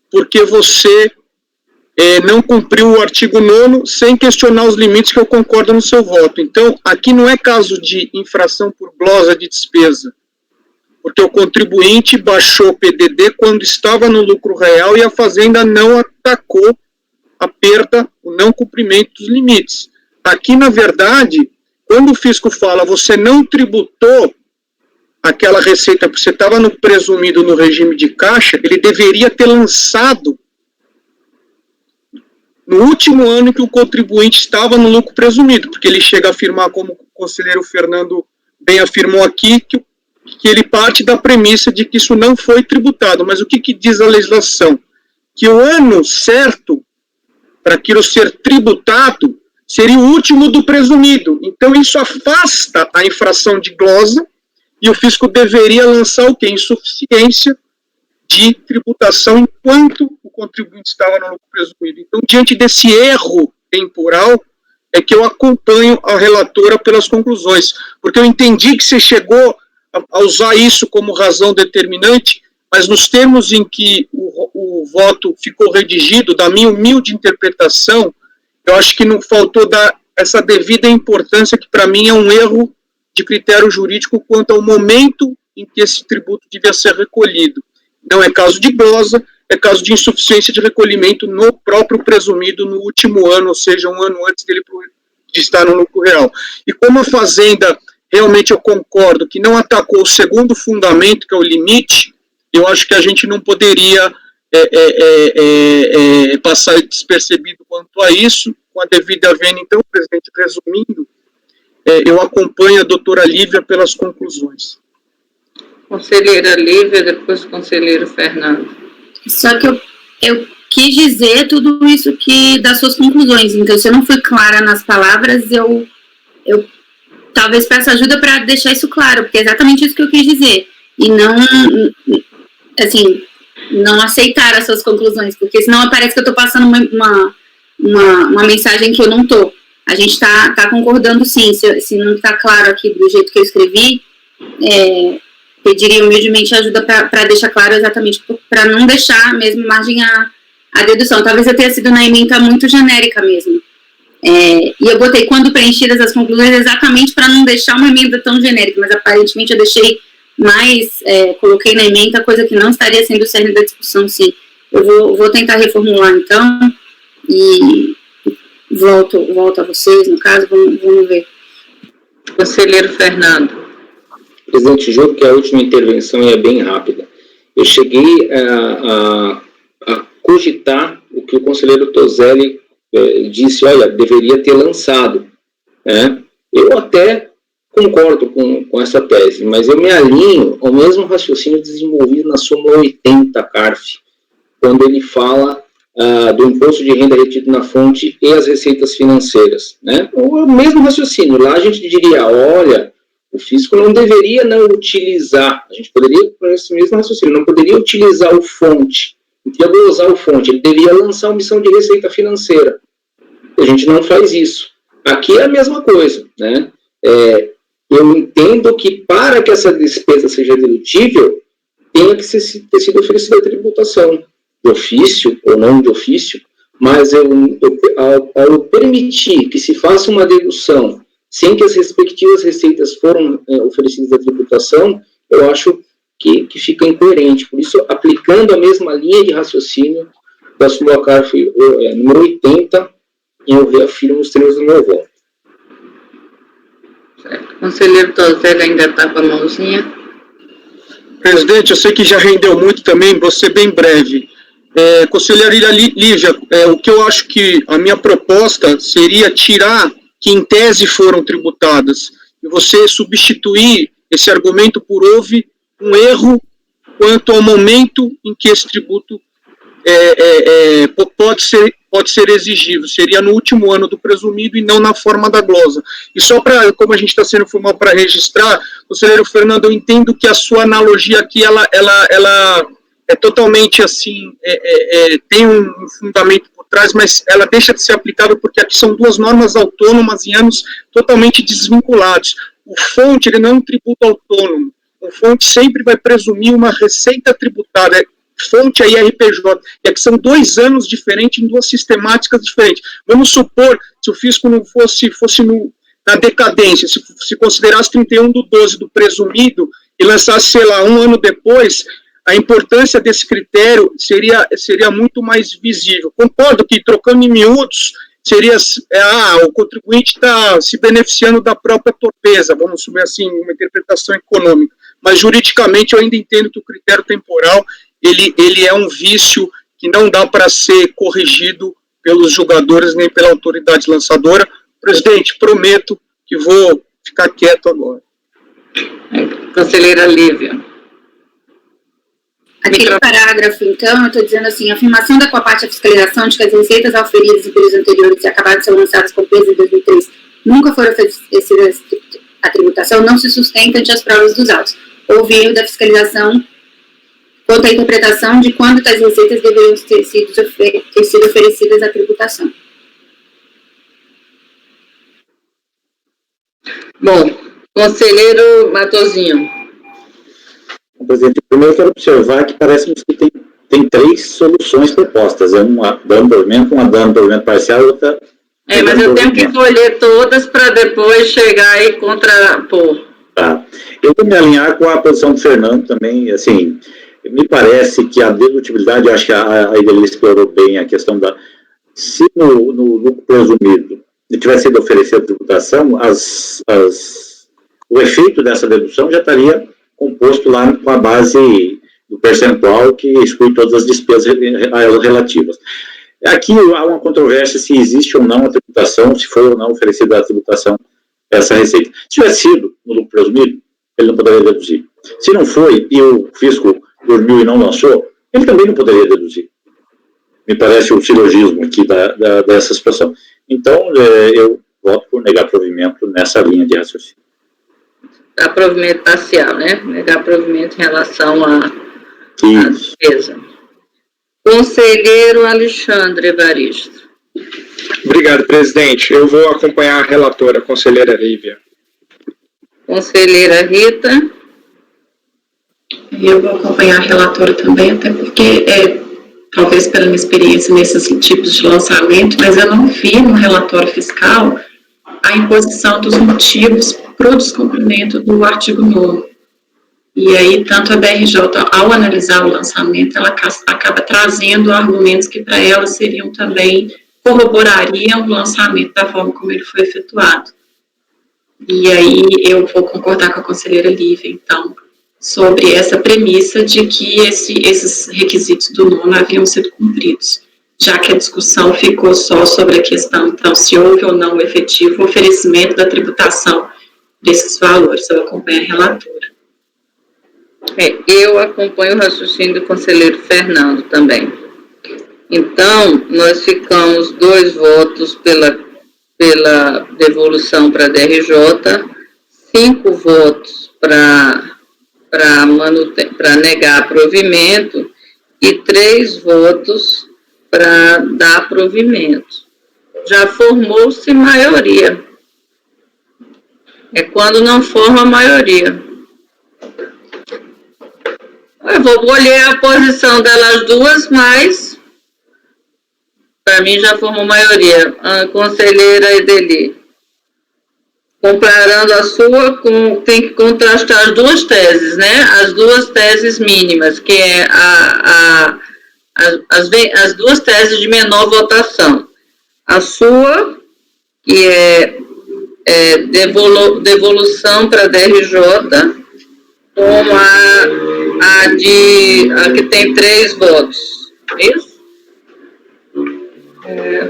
porque você não cumpriu o artigo 9º sem questionar os limites que eu concordo no seu voto. Então, aqui não é caso de infração por glosa de despesa, porque o contribuinte baixou o PDD quando estava no lucro real e a Fazenda não atacou a perda, o não cumprimento dos limites. Aqui, na verdade, quando o fisco fala, você não tributou aquela receita porque você estava no presumido no regime de caixa, ele deveria ter lançado no último ano que o contribuinte estava no lucro presumido, porque ele chega a afirmar, como o conselheiro Fernando bem afirmou aqui, que ele parte da premissa de que isso não foi tributado. Mas o que diz a legislação? Que o ano certo para aquilo ser tributado seria o último do presumido. Então isso afasta a infração de glosa e o fisco deveria lançar o quê? Insuficiência de tributação enquanto o contribuinte estava no lucro presumido. Então, diante desse erro temporal, é que eu acompanho a relatora pelas conclusões, porque eu entendi que você chegou a usar isso como razão determinante, mas nos termos em que o voto ficou redigido, da minha humilde interpretação, eu acho que não faltou dar essa devida importância, que para mim é um erro de critério jurídico quanto ao momento em que esse tributo devia ser recolhido. Não é caso de glosa, é caso de insuficiência de recolhimento no próprio presumido no último ano, ou seja, um ano antes dele de estar no lucro real. E como a Fazenda, realmente eu concordo, que não atacou o segundo fundamento, que é o limite, eu acho que a gente não poderia passar despercebido quanto a isso, com a devida vênia. Então, presidente, resumindo, eu acompanho a doutora Lívia pelas conclusões. Conselheira Lívia, depois conselheiro Fernando. Só que eu quis dizer tudo isso que das suas conclusões. Então, se eu não fui clara nas palavras, eu talvez peço ajuda para deixar isso claro, porque é exatamente isso que eu quis dizer. E não, assim, não aceitar as suas conclusões, porque senão parece que eu estou passando uma mensagem que eu não estou. A gente está concordando, sim. Se não está claro aqui do jeito que eu escrevi, pediria humildemente ajuda para deixar claro exatamente, para não deixar mesmo margem à dedução. Talvez eu tenha sido na ementa muito genérica mesmo. E eu botei quando preenchidas as conclusões exatamente para não deixar uma emenda tão genérica, mas aparentemente eu deixei mais, coloquei na emenda coisa que não estaria sendo o cerne da discussão, sim. Eu vou tentar reformular então, e volto a vocês, no caso, vamos ver. Conselheiro Fernando. Presidente, juro que a última intervenção é bem rápida. Eu cheguei a cogitar o que o conselheiro Toselli disse, olha, deveria ter lançado. Eu até concordo com essa tese, mas eu me alinho ao mesmo raciocínio desenvolvido na súmula 80 CARF, quando ele fala do imposto de renda retido na fonte e as receitas financeiras. O mesmo raciocínio. Lá a gente diria, olha, o fisco não deveria não utilizar, a gente poderia, com esse mesmo raciocínio, não poderia utilizar o fonte, não poderia glosar o fonte, ele deveria lançar uma missão de receita financeira. A gente não faz isso. Aqui é a mesma coisa, eu entendo que para que essa despesa seja dedutível, tenha que ter sido oferecida a tributação, de ofício ou não de ofício, mas ao permitir que se faça uma dedução sem que as respectivas receitas foram oferecidas à tributação, eu acho que fica incoerente. Por isso, aplicando a mesma linha de raciocínio da súmula CARF número 80, eu reafirmo os termos do meu voto. Certo. Conselheiro Toselli ainda está com a mãozinha. Presidente, eu sei que já rendeu muito também, vou ser bem breve. Conselheira Lívia, o que eu acho que a minha proposta seria tirar que em tese foram tributadas, e você substituir esse argumento por houve um erro quanto ao momento em que esse tributo pode ser exigível, seria no último ano do presumido e não na forma da glosa. E só para, como a gente está sendo formal para registrar, conselheiro Fernando, eu entendo que a sua analogia aqui, ela é totalmente assim, tem um fundamento por trás, mas ela deixa de ser aplicável porque aqui são duas normas autônomas em anos totalmente desvinculados. O fonte, ele não é um tributo autônomo. O fonte sempre vai presumir uma receita tributada. Fonte é IRPJ. E aqui são 2 anos diferentes em 2 sistemáticas diferentes. Vamos supor, se o fisco não fosse na decadência, se considerasse 31/12 do presumido e lançasse, sei lá, 1 ano depois, a importância desse critério seria muito mais visível. Concordo que, trocando em miúdos, seria, o contribuinte está se beneficiando da própria torpeza, vamos assumir assim, uma interpretação econômica, mas juridicamente eu ainda entendo que o critério temporal, ele é um vício que não dá para ser corrigido pelos julgadores nem pela autoridade lançadora. Presidente, prometo que vou ficar quieto agora. Conselheira Lívia. Aquele parágrafo, então, eu estou dizendo assim, a afirmação da Coaparte à fiscalização de que as receitas auferidas em períodos anteriores e acabaram de ser lançadas com peso em 2003 nunca foram oferecidas à tributação não se sustenta ante as provas dos autos. Houve erro da fiscalização quanto à interpretação de quando tais receitas deveriam ter sido oferecidas à tributação. Bom, conselheiro Matosinho. Presidente, primeiro eu quero observar que parece que tem 3 soluções propostas, uma dano provimento, uma dano provimento parcial e outra... mas eu tenho que escolher todas para depois chegar e contrapor. Tá. Eu vou me alinhar com a posição do Fernando também, assim, me parece que a dedutibilidade, eu acho que a Ideli explorou bem a questão da... Se no lucro presumido tivesse sido oferecida a tributação, o efeito dessa dedução já estaria composto lá com a base do percentual que exclui todas as despesas relativas. Aqui há uma controvérsia se existe ou não a tributação, se foi ou não oferecida a tributação essa receita. Se tivesse sido no lucro presumido, ele não poderia deduzir. Se não foi, e o fisco dormiu e não lançou, ele também não poderia deduzir. Me parece o silogismo aqui dessa situação. Então, eu voto por negar provimento nessa linha de raciocínio. Dar provimento parcial, né? Negar provimento em relação à despesa. Conselheiro Alexandre Evaristo. Obrigado, presidente. Eu vou acompanhar a relatora, a conselheira Lívia. Conselheira Rita. Eu vou acompanhar a relatora também, até porque, talvez pela minha experiência nesses tipos de lançamento, mas eu não vi no relatório fiscal a imposição dos motivos para o descumprimento do artigo 9º. E aí, tanto a DRJ, ao analisar o lançamento, ela acaba trazendo argumentos que para ela seriam também, corroborariam o lançamento da forma como ele foi efetuado. E aí, eu vou concordar com a conselheira Lívia, então, sobre essa premissa de que esses requisitos do 9º haviam sido cumpridos, já que a discussão ficou só sobre a questão, então, se houve ou não o efetivo oferecimento da tributação desses valores. Eu acompanho a relatora. Eu acompanho o raciocínio do conselheiro Fernando também. Então, nós ficamos 2 votos pela devolução para a DRJ, 5 votos para negar provimento e 3 votos para dar provimento. Já formou-se maioria. É quando não forma a maioria. Eu vou colher a posição delas duas, mas para mim já formou maioria. A conselheira Edeli. Comparando a sua, tem que contrastar as 2 teses, né? As 2 teses mínimas, que é as 2 teses de menor votação. A sua, que é devolução para a DRJ, com a que tem 3 votos. Isso?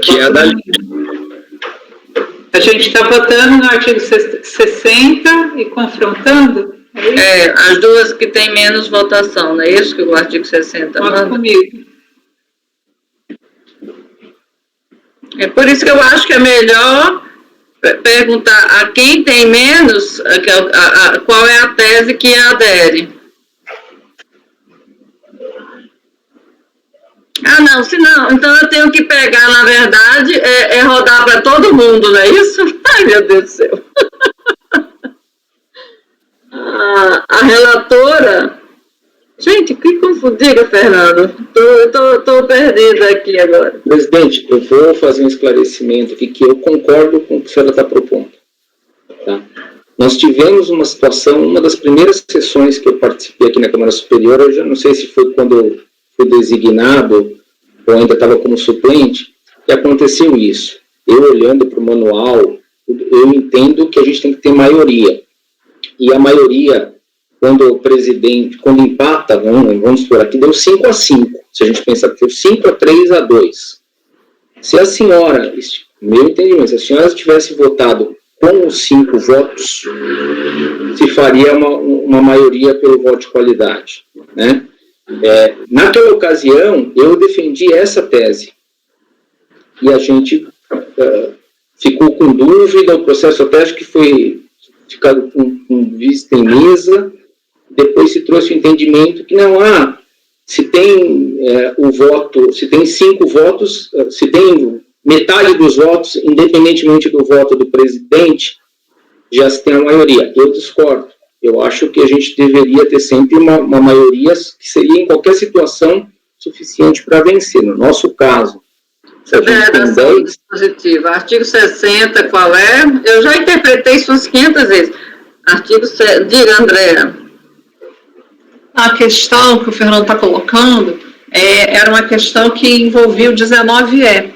Que é a da A gente está votando no artigo 60 e confrontando? As 2 que têm menos votação, não é isso que o artigo 60 manda? Vota comigo. É por isso que eu acho que é melhor perguntar a quem tem menos, qual é a tese que adere. Não, se não, então eu tenho que pegar, na verdade, rodar para todo mundo, não é isso? Ai, meu Deus do céu. A relatora... Gente, que confundida, Fernando. Estou perdida aqui agora. Presidente, eu vou fazer um esclarecimento aqui que eu concordo com o que a senhora está propondo. Tá? Nós tivemos uma situação, uma das primeiras sessões que eu participei aqui na Câmara Superior, eu já não sei se foi quando eu fui designado ou ainda estava como suplente, e aconteceu isso. Eu olhando para o manual, eu entendo que a gente tem que ter maioria. E a maioria, quando o presidente, quando empata, vamos por aqui, deu 5-5. Se a gente pensar que foi 5-3-2. Se a senhora, meu entendimento, se a senhora tivesse votado com os 5 votos, se faria uma maioria pelo voto de qualidade, né? Naquela ocasião, eu defendi essa tese. E a gente ficou com dúvida, o processo até acho que foi ficado com vista em mesa, depois se trouxe o entendimento que não há, se tem o voto, se tem 5 votos, se tem metade dos votos, independentemente do voto do presidente, já se tem a maioria. Eu discordo. Eu acho que a gente deveria ter sempre uma maioria que seria, em qualquer situação, suficiente para vencer. No nosso caso, sobre a redação do dispositivo, artigo 60, qual é? Eu já interpretei isso umas 500 vezes. Artigo 60, diga, Andréa. A questão que o Fernando está colocando era uma questão que envolvia o 19E,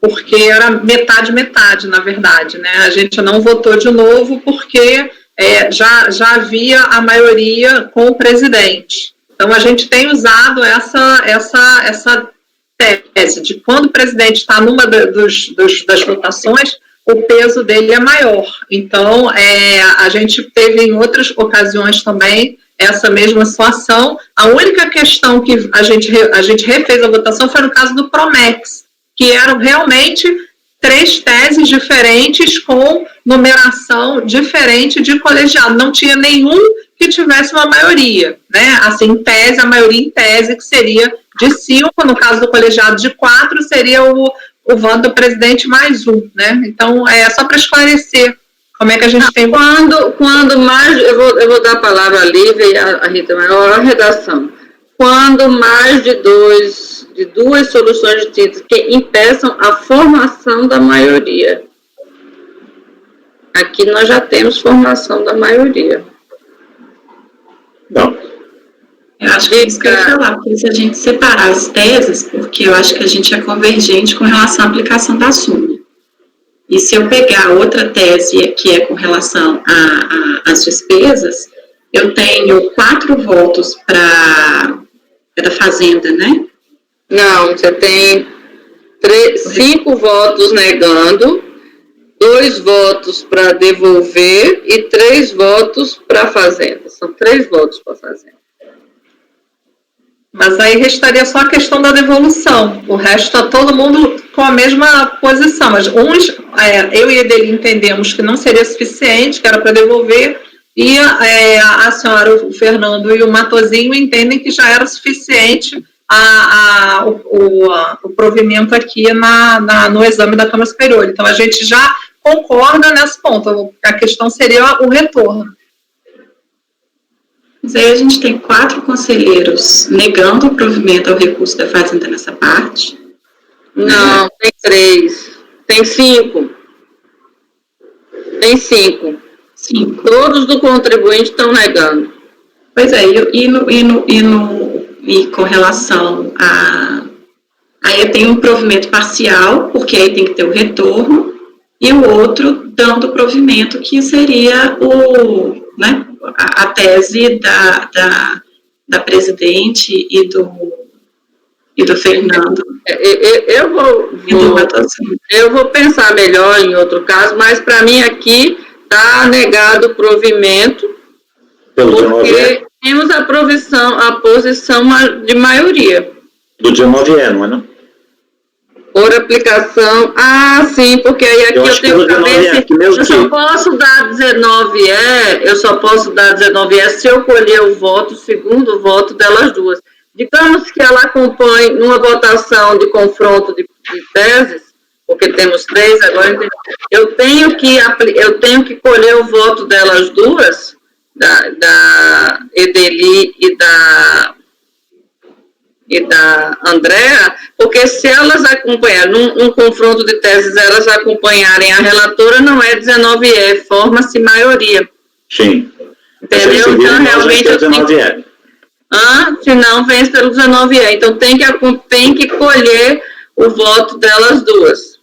porque era metade, na verdade, né? A gente não votou de novo porque já havia a maioria com o presidente. Então, a gente tem usado essa tese de quando o presidente está numa das votações, o peso dele é maior. Então, a gente teve em outras ocasiões também essa mesma situação. A única questão que a gente refez a votação foi no caso do Promex, que eram realmente 3 teses diferentes com numeração diferente de colegiado. Não tinha nenhum que tivesse uma maioria, né? Assim, em tese, a maioria em tese, que seria de 5, no caso do colegiado de 4, seria o voto do presidente mais 1, né? Então, é só para esclarecer como é que a gente tem... Quando mais... Eu vou dar a palavra à Lívia e a Rita, mas a redação. Quando mais de duas soluções distintas que impeçam a formação da maioria. Aqui nós já temos formação da maioria. Não. Eu acho que é isso que eu ia falar, por isso a gente separar as teses, porque eu acho que a gente é convergente com relação à aplicação da súmula. E se eu pegar outra tese, que é com relação às despesas, eu tenho 4 votos para a Fazenda, né? Não, você tem 5 votos negando, 2 votos para devolver e 3 votos para a Fazenda. São 3 votos para a Fazenda. Mas aí restaria só a questão da devolução. O resto está todo mundo com a mesma posição. Mas eu e a Edeli entendemos que não seria suficiente, que era para devolver, e a senhora, o Fernando e o Matosinho entendem que já era suficiente o provimento aqui no exame da Câmara Superior. Então, a gente já concorda nesse ponto. A questão seria o retorno. Mas aí a gente tem 4 conselheiros negando o provimento ao recurso da Fazenda nessa parte. Não, tem 3. Tem 5. Tem 5. 5. Todos do contribuinte estão negando. Pois é, e com relação a... Aí eu tenho um provimento parcial, porque aí tem que ter o retorno, e o outro dando o provimento, que seria a tese da presidente e do Fernando. Eu vou pensar melhor em outro caso, mas para mim aqui está negado o provimento, porque temos a posição de maioria. Do 19E, não é não? Por aplicação, sim, porque aí aqui eu tenho que saber se eu só posso dar 19E, se eu colher o voto, o segundo voto delas duas. Digamos que ela acompanhe numa votação de confronto de teses, porque temos 3 agora, eu tenho que colher o voto delas duas, da Edeli e da Andréa, porque se elas acompanharem, num confronto de teses, elas acompanharem a relatora, não é 19E, forma-se maioria. Sim. Entendeu? Então, realmente, se não, vence pelo 19E. Então, tem que colher o voto delas duas.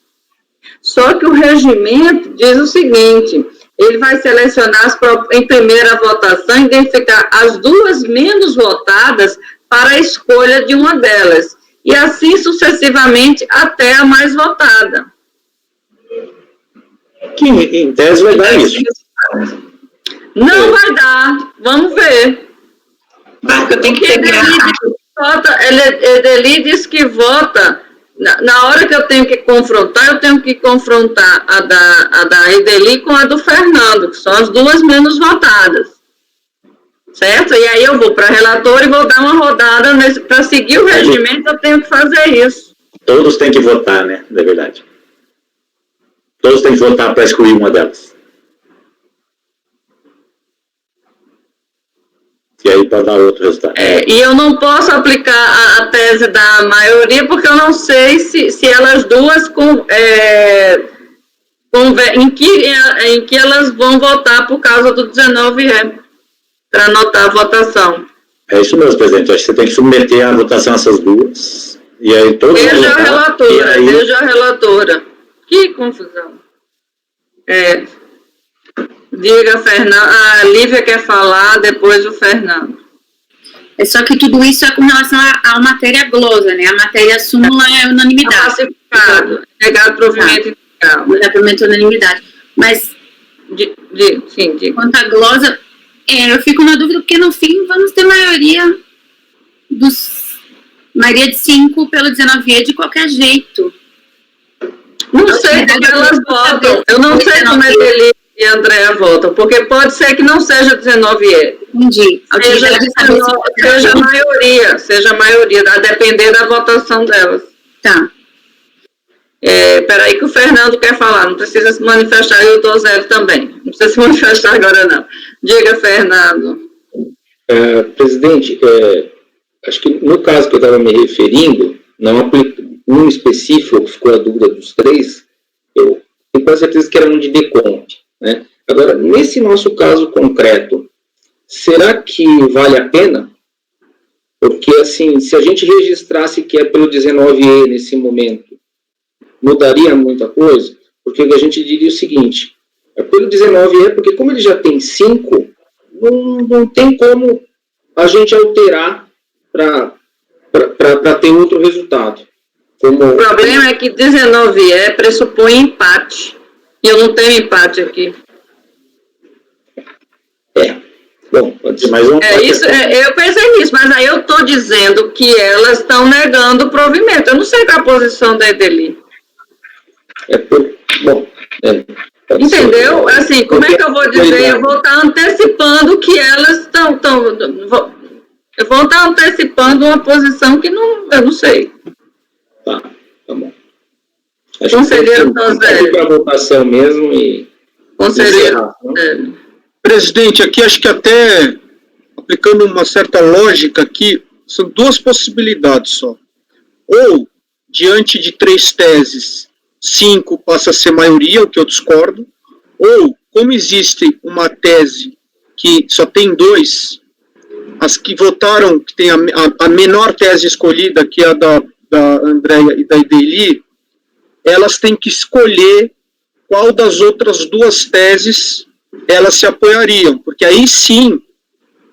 Só que o regimento diz o seguinte: ele vai selecionar em primeira votação, identificar as 2 menos votadas para a escolha de uma delas, e assim sucessivamente até a mais votada. Que em tese vai dar isso. Não vai dar, vamos ver. Eu tenho que pegar. Edeli diz que vota, na hora que eu tenho que confrontar a da Edeli com a do Fernando, que são as 2 menos votadas. Certo? E aí eu vou para a relatora e vou dar uma rodada para seguir o regimento, eu tenho que fazer isso. Todos têm que votar, né? Na verdade. Todos têm que votar para excluir uma delas. E aí para dar outro resultado. E eu não posso aplicar a tese da maioria, porque eu não sei se elas duas em que elas vão votar por causa do 19E. Para anotar a votação. É isso mesmo, presidente. Acho que você tem que submeter à votação essas duas. E aí todos vão votar. Veja a relatora. Que confusão. Diga, Fernando. A Lívia quer falar, depois o Fernando. É só que tudo isso é com relação à matéria glosa, né? A matéria súmula é unanimidade. Pacificado. Negado provimento. por unanimidade. Mas, Sim. quanto à glosa, eu fico na dúvida, porque no fim vamos ter maioria de 5 pelo 19E de qualquer jeito. Não sei como elas votam. Eu não sei como é que ele e a Andréa votam, porque pode ser que não seja 19E. Entendi. Seja a maioria, a depender da votação delas. Tá. Peraí que o Fernando quer falar, não precisa se manifestar, e o Dozero também. Não precisa se manifestar agora, não. Diga, Fernando. Presidente, acho que no caso que eu estava me referindo, não um específico, que ficou a dúvida dos 3, eu tenho quase certeza que era um de decomp, né? Agora, nesse nosso caso concreto, será que vale a pena? Porque, assim, se a gente registrasse que é pelo 19E nesse momento, mudaria muita coisa? Porque a gente diria o seguinte, pelo 19E, porque como ele já tem 5, não tem como a gente alterar para ter outro resultado. O problema é que 19E pressupõe empate. E eu não tenho empate aqui. Bom, pode ser mais um. Eu pensei nisso, mas aí eu estou dizendo que elas estão negando o provimento. Eu não sei qual a posição da Edeli. Entendeu? Assim, como é que eu vou dizer? Eu vou estar antecipando que elas estão... Eu vou estar antecipando uma posição que eu não sei. Tá bom. Conselheiro Dozero. Para votação mesmo e... Conselheiro. Presidente, aqui acho que até aplicando uma certa lógica aqui, são 2 possibilidades só. Ou, diante de 3 teses, 5 passa a ser maioria, o que eu discordo. Ou, como existe uma tese que só tem 2, as que votaram, que tem a menor tese escolhida, que é a da Andréa e da Edeli, elas têm que escolher qual das outras 2 teses elas se apoiariam, porque aí sim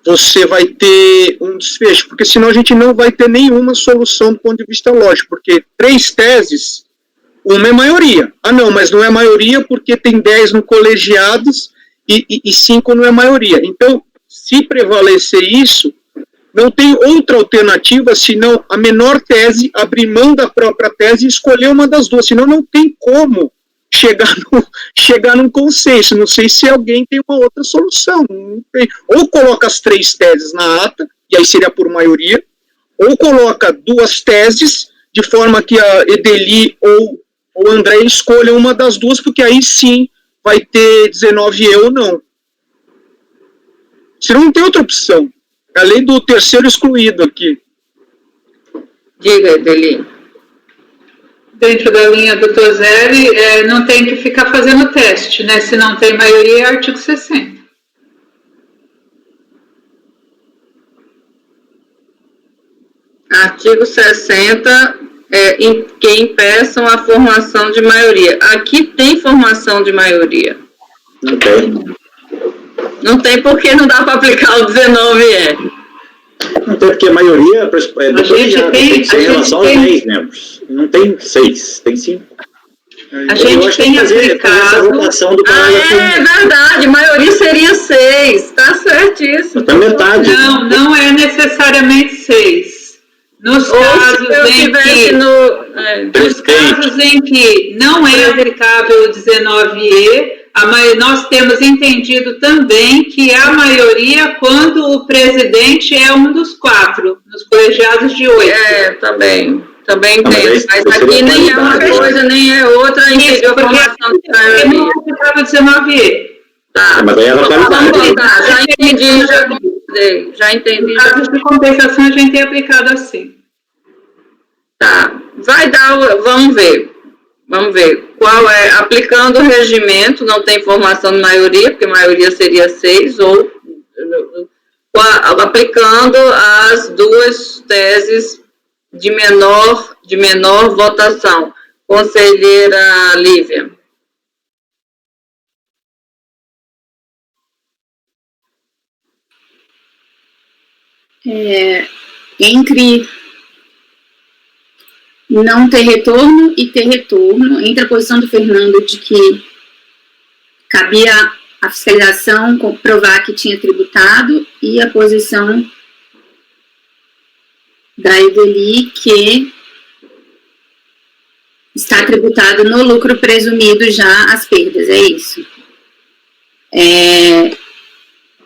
você vai ter um desfecho, porque senão a gente não vai ter nenhuma solução do ponto de vista lógico, porque 3 teses, uma é maioria. Não, mas não é maioria porque tem 10 no colegiados e 5 não é maioria. Então, se prevalecer isso, não tem outra alternativa senão a menor tese, abrir mão da própria tese e escolher uma das 2, senão não tem como chegar num consenso. Não sei se alguém tem uma outra solução. Não tem. Ou coloca as 3 teses na ata, e aí seria por maioria, ou coloca 2 teses, de forma que a Edeli ou o André escolham uma das 2, porque aí sim vai ter 19E ou não. Senão não tem outra opção. É a lei do terceiro excluído aqui. Diga, Edeli. Dentro da linha do Tozelli, não tem que ficar fazendo teste, né? Se não tem maioria, é artigo 60. Artigo 60, que impeçam a formação de maioria. Aqui tem formação de maioria. Não tem. Não tem porque não dá para aplicar o 19E. Não tem porque a maioria tem que ser em relação aos 10 membros. Não tem 6, tem 5. A gente tem aplicado... É verdade, maioria seria 6, está certíssimo. Até metade. Não é necessariamente 6. Nos casos em que não é aplicável o 19E, nós temos entendido também que a maioria quando o presidente é um dos 4, nos colegiados de 8. Também entendo. Mas aqui nem é uma coisa, nem é outra, entendeu? A formação de maioria. Não é aplicável o 19E. Tá. Mas aí ela já entendi. Nos casos de compensação a gente tem aplicado assim. Tá. Vamos ver qual é, aplicando o regimento, não tem formação de maioria, porque maioria seria 6, ou aplicando as 2 teses de menor votação. Conselheira Lívia. Entre não ter retorno e ter retorno, entre a posição do Fernando de que cabia a fiscalização comprovar que tinha tributado e a posição da Edeli que está tributado no lucro presumido já as perdas, é isso.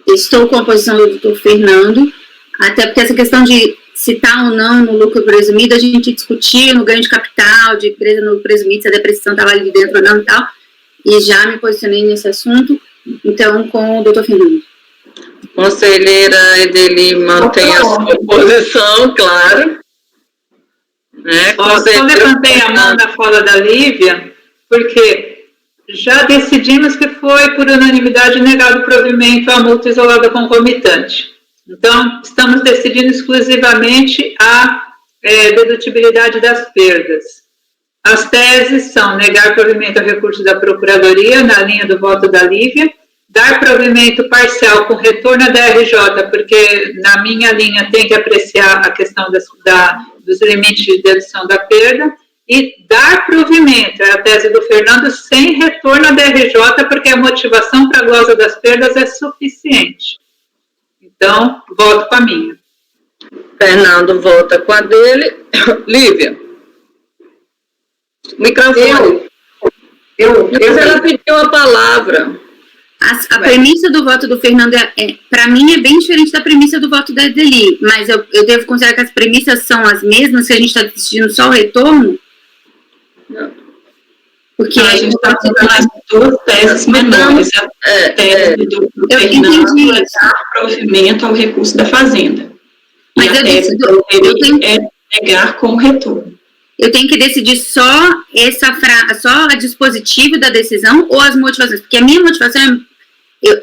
Estou com a posição do doutor Fernando, até porque essa questão de se está ou não no lucro presumido, a gente discutiu no ganho de capital, de empresa no lucro presumido, se a depreciação estava ali dentro ou não e tal, e já me posicionei nesse assunto, então com o doutor Fernando. Conselheira Edeli mantém a sua posição, claro. Só levantei a mão na fala da Lívia, porque já decidimos que foi por unanimidade negado o provimento à multa isolada concomitante. Então, estamos decidindo exclusivamente a dedutibilidade das perdas. As teses são negar provimento ao recurso da Procuradoria, na linha do voto da Lívia, dar provimento parcial com retorno à DRJ, porque na minha linha tem que apreciar a questão dos limites de dedução da perda, e dar provimento, é a tese do Fernando, sem retorno à DRJ, porque a motivação para a glosa das perdas é suficiente. Então, voto com a minha. Fernando vota com a dele. Lívia. Microfone. Ela pediu a palavra. A premissa do voto do Fernando, para mim, é bem diferente da premissa do voto da Edeli, mas eu devo considerar que as premissas são as mesmas, se a gente está decidindo só o retorno? Não. Porque a gente está fazendo as duas teses menores. A tese do Fernando é dar provimento ao recurso da Fazenda. Mas e a tese dele é negar com retorno. Eu tenho que decidir só só a dispositivo da decisão ou as motivações? Porque a minha motivação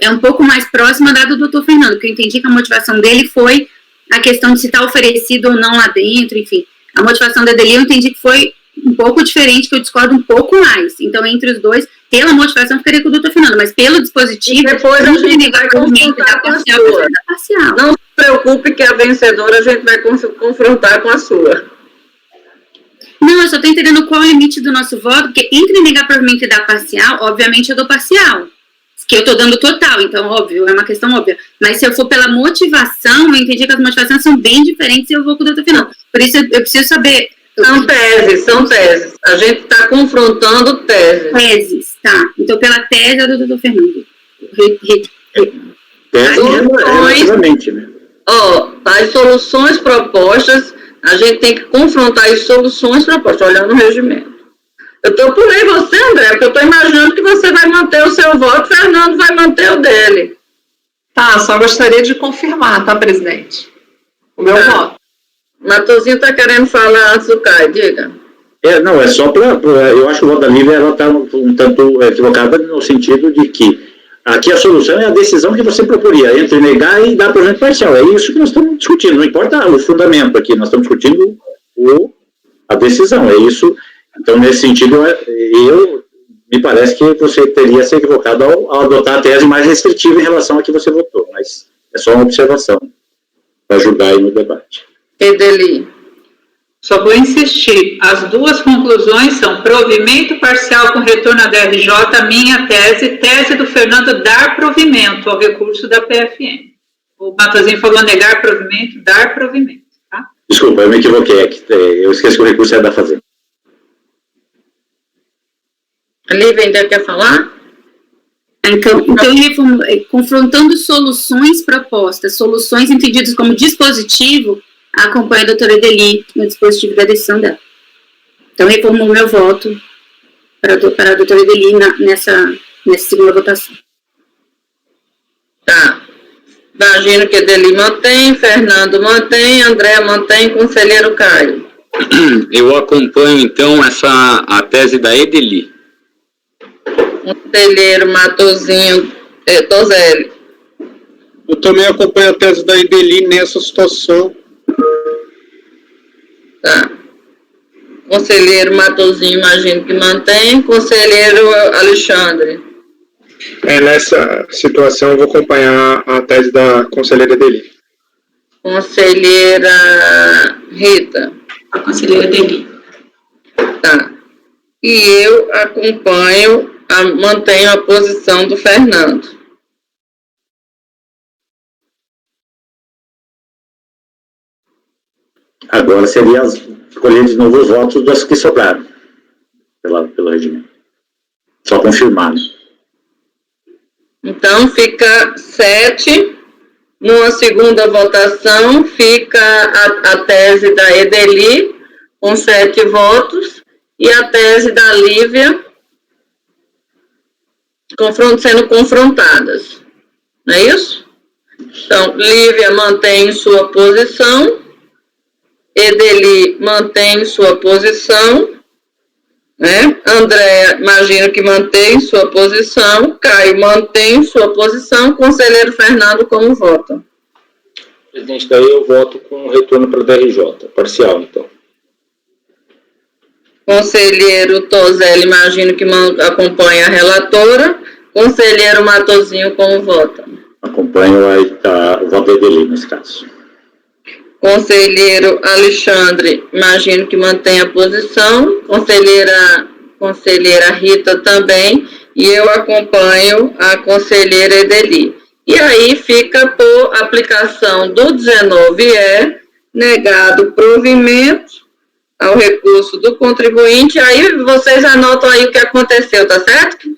é um pouco mais próxima da do doutor Fernando, porque eu entendi que a motivação dele foi a questão de se está oferecido ou não lá dentro, enfim. A motivação da Edeli eu entendi que foi um pouco diferente, que eu discordo um pouco mais. Então, entre os dois, pela motivação, ficaria com o doutor Fernando, mas pelo dispositivo, depois a gente vai confrontar com a sua. Não se preocupe que a vencedora a gente vai confrontar com a sua. Não, eu só estou entendendo qual é o limite do nosso voto, porque entre negar provimento e dar parcial, obviamente eu dou parcial, que eu estou dando total, então, óbvio, é uma questão óbvia. Mas se eu for pela motivação, eu entendi que as motivações são bem diferentes e eu vou com o doutor Fernando. Por isso, eu preciso saber... São teses. A gente está confrontando teses. Teses, tá. Então, pela tese é do doutor Fernando. Exatamente, né? As soluções propostas, a gente tem que confrontar as soluções propostas, olhando o regimento. Eu pulei você, André, porque eu estou imaginando que você vai manter o seu voto, Fernando vai manter o dele. Tá, só gostaria de confirmar, tá, presidente? O meu voto. Matosinho está querendo falar antes do Caio, diga. Não, é só para... Eu acho que o voto da Lívia ela está um tanto equivocada no sentido de que aqui a solução é a decisão que você proporia, entre negar e dar provimento parcial. É isso que nós estamos discutindo, não importa o fundamento aqui, nós estamos discutindo a decisão, é isso. Então, nesse sentido, me parece que você teria se equivocado ao adotar a tese mais restritiva em relação a que você votou, mas é só uma observação para ajudar aí no debate. Edeli. Só vou insistir, as duas conclusões são provimento parcial com retorno à DRJ, minha tese do Fernando dar provimento ao recurso da PFM. O Matosinho falou negar provimento, dar provimento, tá? Desculpa, eu me equivoquei, eu esqueci que o recurso era da Fazenda. A Lívia ainda quer falar? Então confrontando soluções propostas, soluções entendidas como dispositivo, acompanha a doutora Edeli no dispositivo da decisão dela. Então, reformulo meu voto para a doutora Edeli nessa segunda votação. Tá. Imagino que Edeli mantém, Fernando mantém, André mantém, conselheiro Caio. Eu acompanho, então, a tese da Edeli. Conselheiro Matosinho Tozelli. Eu também acompanho a tese da Edeli nessa situação. Tá. Conselheiro Matosinho, imagino que mantém. Conselheiro Alexandre. Nessa situação, eu vou acompanhar a tese da conselheira Edeli. Conselheira Rita. A conselheira Edeli. Tá. E eu acompanho, mantenho a posição do Fernando. Agora seria escolher de novo os votos dos que sobraram pelo regimento. Só confirmar, né? Então, fica 7. Numa segunda votação, fica a tese da Edeli, com 7 votos, e a tese da Lívia sendo confrontadas. Não é isso? Então, Lívia mantém sua posição, Edeli mantém sua posição, né? Andréa, imagino que mantém sua posição, Caio mantém sua posição, conselheiro Fernando, como vota? Presidente, daí eu voto com retorno para o DRJ, parcial, então. Conselheiro Tozelli, imagino que acompanha a relatora. Conselheiro Matosinho, como vota? Acompanho o voto dele, nesse caso. Conselheiro Alexandre, imagino que mantém a posição. Conselheira Rita também. E eu acompanho a conselheira Edeli. E aí fica por aplicação do 19E, negado provimento ao recurso do contribuinte. Aí vocês anotam aí o que aconteceu, tá certo?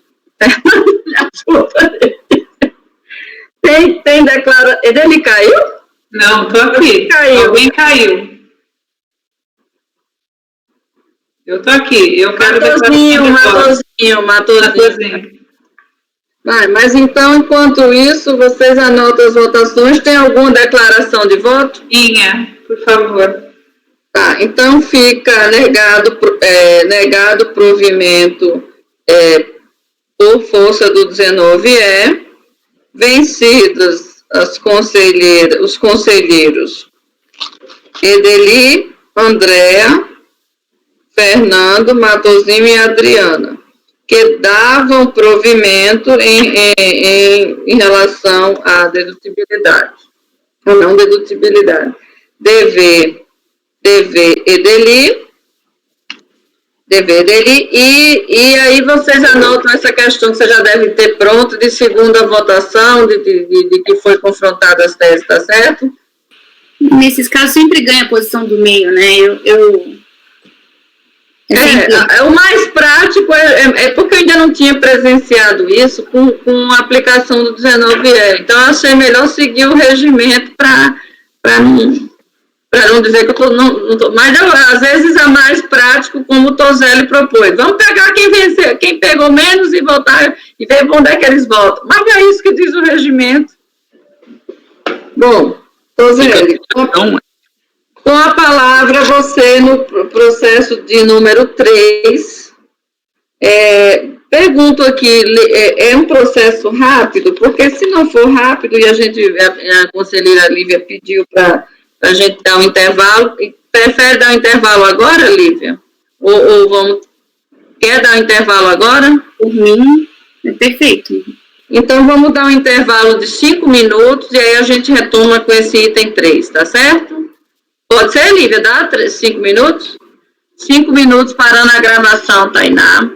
Tem declaração. Edeli caiu? Não, estou aqui. Caiu. Alguém caiu. Eu estou aqui. Eu quero Matosinho. Mas então, enquanto isso, vocês anotam as votações. Tem alguma declaração de voto? Inha, por favor. Tá, então fica negado provimento por força do 19E, vencidos os conselheiros Edeli, Andréa, Fernando, Matosinho e Adriana, que davam provimento em relação à dedutibilidade, ou não dedutibilidade. Dever Edeli, e aí vocês anotam essa questão que você já deve ter pronto de segunda votação, de que foi confrontada as teses, tá certo? Nesses casos sempre ganha a posição do meio, né? O mais prático é porque eu ainda não tinha presenciado isso com a aplicação do 19E. Então, eu achei melhor seguir o regimento para não dizer que eu estou... Mas, às vezes, é mais prático, como o Tozelli propôs. Vamos pegar quem venceu, quem pegou menos e votar, e ver onde é que eles votam. Mas é isso que diz o regimento. Bom, Tozelli... Com a palavra, você, no processo de número 3, pergunto aqui, é um processo rápido? Porque se não for rápido, e a conselheira Lívia pediu para a gente dar um intervalo, prefere dar um intervalo agora, Lívia? Ou quer dar um intervalo agora? Por mim, é perfeito. Então, vamos dar um intervalo de 5 minutos, e aí a gente retoma com esse item 3, tá certo? Pode ser, Lívia? Dá 5 minutos? 5 minutos parando a gravação, Tainá.